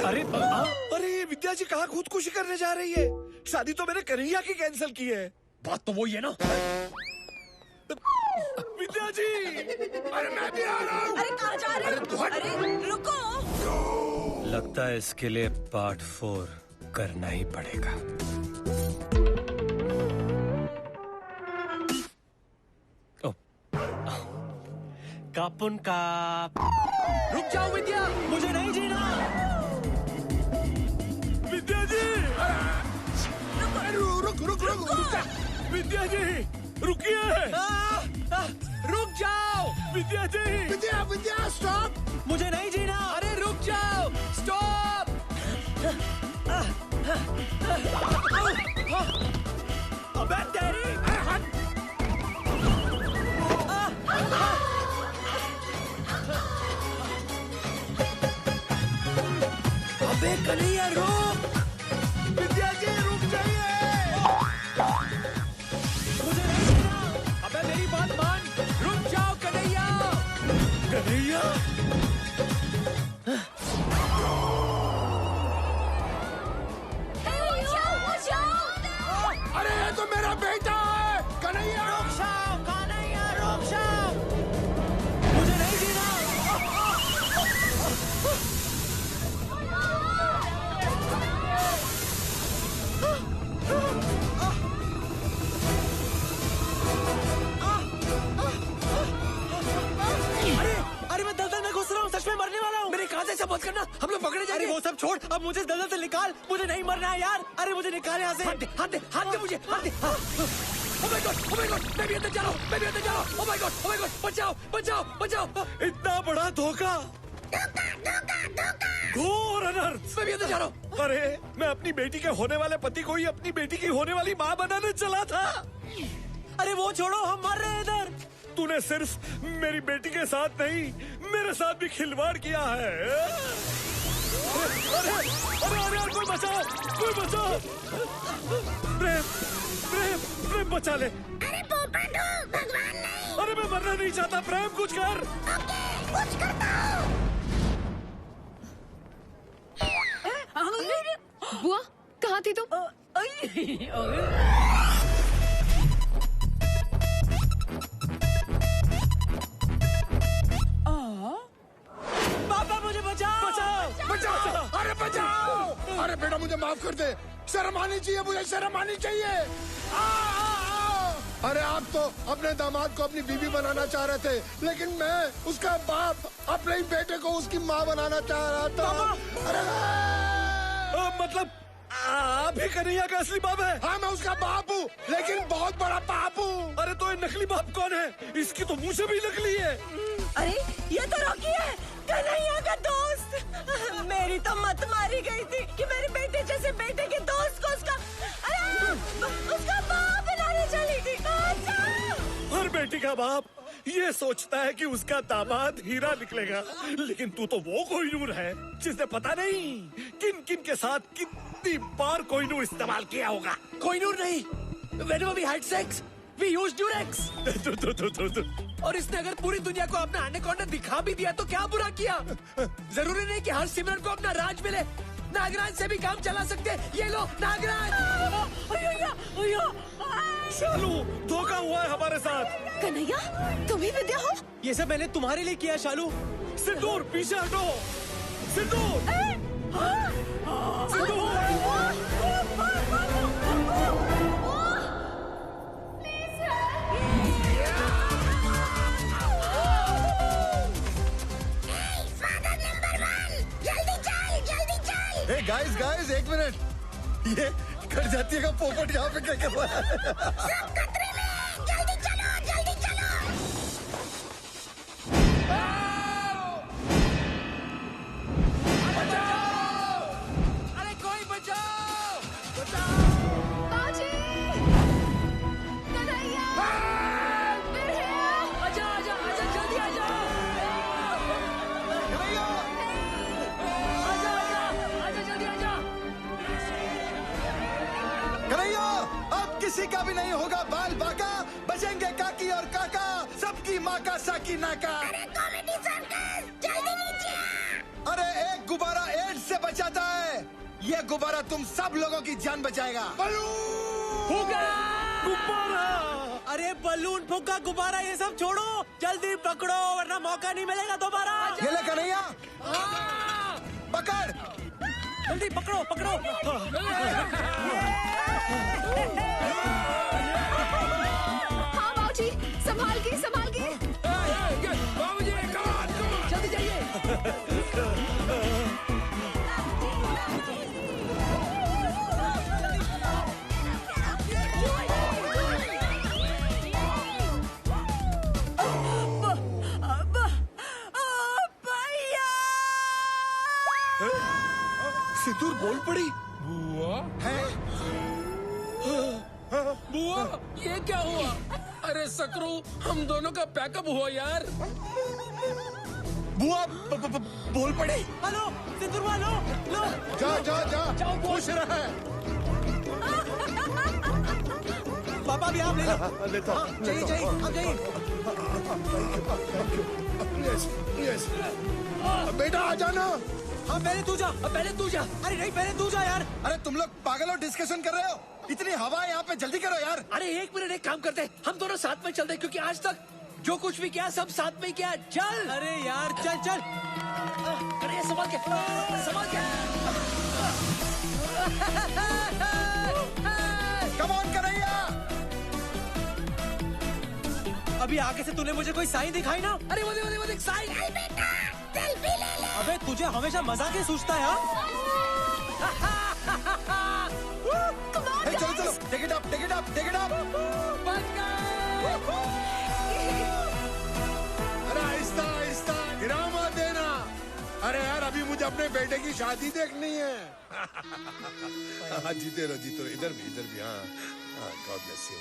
अरे ये विद्या जी कहाँ खुदकुशी करने जा रही है? शादी तो मैंने कन्हैया की कैंसिल की है। बात तो वही है ना। विद्या जी। अरे मैं भी आ रहा हूँ। अरे कहाँ जा रहे हो? अरे रुको। लगता है इसके लिए पार्ट 4 करना ही पड़ेगा। कापुन का। रुक जाओ विद्या, मुझे नहीं जीना। विद्या जी। रुक। विद्या जी रुकिए। रुक जाओ विद्या जी। विद्या स्टॉप। मुझे नहीं जीना। अरे रुक जाओ, स्टॉप। अबे तेरी। अबे कन्हैया रुक। विद्या जी रुक जाइए। मुझे नहीं जीना। अबे मेरी बात मान, रुक जाओ कन्हैया। कन्हैया। अरे ये तो मेरा बेटा है कन्हैया। कन्हैया रुक जाओ। मुझे नहीं जीना। अरे मैं दलदल में घुस रहा हूँ। सच में मरने वाला हूँ। मेरे कान से मत करना, हम लोग पकड़े अरे जाएंगे। वो सब छोड़, अब मुझे दलदल से निकाल। मुझे नहीं मरना है यार। अरे मुझे निकाल यहाँ से। हाथ दे मुझे, हाथ दे। Oh my God, मैं भी अंदर जा रहा हूँ। Oh my God, बचाओ। इतना बड़ा धोखा। घोर अनर्थ। मैं भी अंदर जा रहा हूँ। अरे मैं अपनी बेटी के होने वाले पति को ही अपनी बेटी की होने वाली माँ बनाने चला था। अरे वो छोड़ो, हम मर रहे हैं इधर। तूने सिर्फ मेरी बेटी के साथ नहीं, मेरे साथ भी खिलवाड़ किया है। अरे अरे अरे कोई बचाओ, कोई बचाओ। प्रेम प्रेम प्रेम बचा ले। अरे पोपट हो, भगवान नहीं। अरे मैं मरना नहीं चाहता प्रेम, कुछ कर। ओके, कुछ करता हूँ। बुआ कहाँ थी तुम? पापा मुझे बचाओ, बचाओ बचाओ, अरे बचाओ। अरे बेटा मुझे माफ कर दे, शर्म आनी चाहिए, मुझे शर्म आनी चाहिए। अरे आप तो अपने दामाद को अपनी बीवी बनाना चाह रहे थे, लेकिन मैं उसका बाप अपने ही बेटे को उसकी माँ बनाना चाह रहा था। अरे मतलब आप ही कन्हैया का असली बाप है? हाँ मैं उसका बाप हूँ, लेकिन बहुत बड़ा बाप हूँ। अरे तो ये नकली बाप कौन है? इसकी तो मुंह से भी नकली है। अरे ये तो रॉकी है, कन्हैया का दोस्त। मेरी तो मत मारी गई थी कि मेरे बेटे जैसे बेटे के दोस्त को उसका बाप बनाने चली थी। हर बेटी का बाप ये सोचता है कि उसका दामाद हीरा निकलेगा, लेकिन तू तो वो कोहिनूर है जिसने पता नहीं किन किन के साथ कितनी बार कोहिनूर इस्तेमाल किया होगा। कोहिनूर नहीं, whenever we had sex, we used Durex। और इसने अगर पूरी दुनिया को अपना एनाकोंडा दिखा भी दिया तो क्या बुरा किया? जरूरी नहीं कि हर सिमरन को अपना राज मिले। नागराज से भी काम चला सकते। ये लो नागराज। शालू धोखा हुआ है हमारे साथ। कन्हैया तुम ही विद्या हो? ये सब मैंने तुम्हारे लिए किया शालू। सिंदूर पीछे हटो, सिंदूर गाइस गाइस एक मिनट, ये कर जाती है का पोपट यहाँ पे क्या कर रहा है? सब खतरे में, जल्दी चलो, जल्दी चलो। अरे कोई बचाओ, बाजी, कन्हैया, आजा आजा आजा, जल्दी आजा। कन्हैया अब किसी का भी नहीं होगा बाल बाका, बचेंगे काकी और काका, सबकी माँ का साकी नाका। अरे कॉमेडी सर्कस, जल्दी नीचे आ। अरे एक गुब्बारा एड्स से बचाता है, ये गुब्बारा तुम सब लोगों की जान बचाएगा। गुब्बारा, अरे बलून फुग्गा गुब्बारा ये सब छोड़ो, जल्दी पकड़ो वरना मौका नहीं मिलेगा दोबारा। ये ले कन्हैया, पकड़, जल्दी पकड़ो पकड़ो। हाँ बाबूजी, संभाल के संभाल के। जल्दी जाइए। सिंदूर बोल पड़ी। बुआ बुआ ये क्या हुआ? अरे सकरू, हम दोनों का पैकअप हुआ यार। बुआ बोल पड़ी। हेलो सिंदूर लो लो। जा जा जा, खुश रहे। पापा भी आप ले लो। लेता हाँ, चाहिए चाहिए, आप चाहिए। यस यस, बेटा आ जाना। हाँ पहले तू जा, पहले तू जा। अरे नहीं पहले तू जा यार। अरे तुम लोग पागल हो, डिस्कशन कर रहे हो? इतनी हवा है यहाँ पे, जल्दी करो यार। अरे एक मिनट, एक काम करते हैं, हम दोनों साथ में चलते हैं, क्योंकि आज तक जो कुछ भी किया सब साथ में किया। चल। अरे यार चल चल। अरे संभाल के, संभाल के। Come on Kanhaiya. अभी आगे से तूने मुझे कोई साइन दिखाई ना? अरे वो देख साइन। बेटा सेल्फी ले ले। अबे तुझे हमेशा मजाक ही सूझता है। चलो चलो, take it up, take it up, take it up. अरे आहिस्ता आहिस्ता, गिरा मत देना। अरे यार अभी मुझे अपने बेटे की शादी देखनी है। जीते रहो, इधर भी हाँ। God bless you.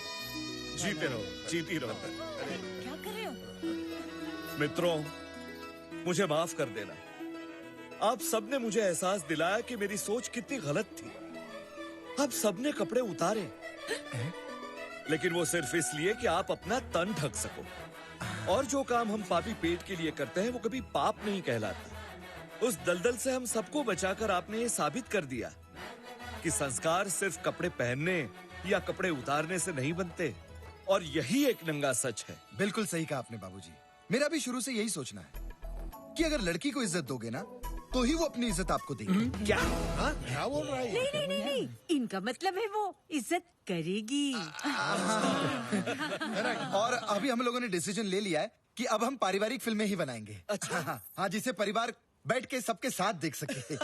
जीते रहो, जीती रहो। क्या कर रहे हो? मित्रों, मुझे माफ कर देना। आप सबने मुझे एहसास दिलाया कि मेरी सोच कितनी गलत थी। आप सबने कपड़े उतारे, लेकिन वो सिर्फ इसलिए कि आप अपना तन ढक सको। और जो काम हम पापी पेट के लिए करते हैं वो कभी पाप नहीं कहलाता। उस दलदल से हम सबको बचाकर आपने ये साबित कर दिया कि संस्कार सिर्फ कपड़े पहनने या कपड़े उतारने से नहीं बनते, और यही एक नंगा सच है। बिल्कुल सही कहा आपने बाबूजी। मेरा भी शुरू से यही सोचना है कि अगर लड़की को इज्जत दोगे ना तो ही वो अपनी इज्जत आपको देगी। क्या? हाँ? क्या बोल रहा है? नहीं, इनका मतलब है वो इज्जत करेगी। और अभी हम लोगों ने डिसीजन ले लिया है कि अब हम पारिवारिक फिल्में ही बनाएंगे। अच्छा। हाँ, जिसे परिवार बैठ के सबके साथ देख सके।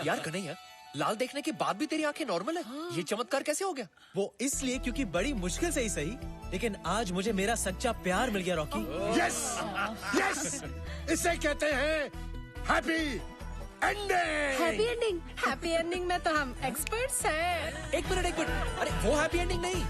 यार कन्हैया, लाल देखने के बाद भी तेरी आंखें नॉर्मल है। ये चमत्कार कैसे हो गया? वो इसलिए क्योंकि बड़ी मुश्किल से ही सही, लेकिन आज मुझे मेरा सच्चा प्यार मिल गया रॉकी। यस, यस, इसे कहते हैं happy ending. Happy ending? Happy ending में तो हम एक्सपर्ट्स हैं। एक मिनट, अरे वो हैप्पी एंडिंग नहीं,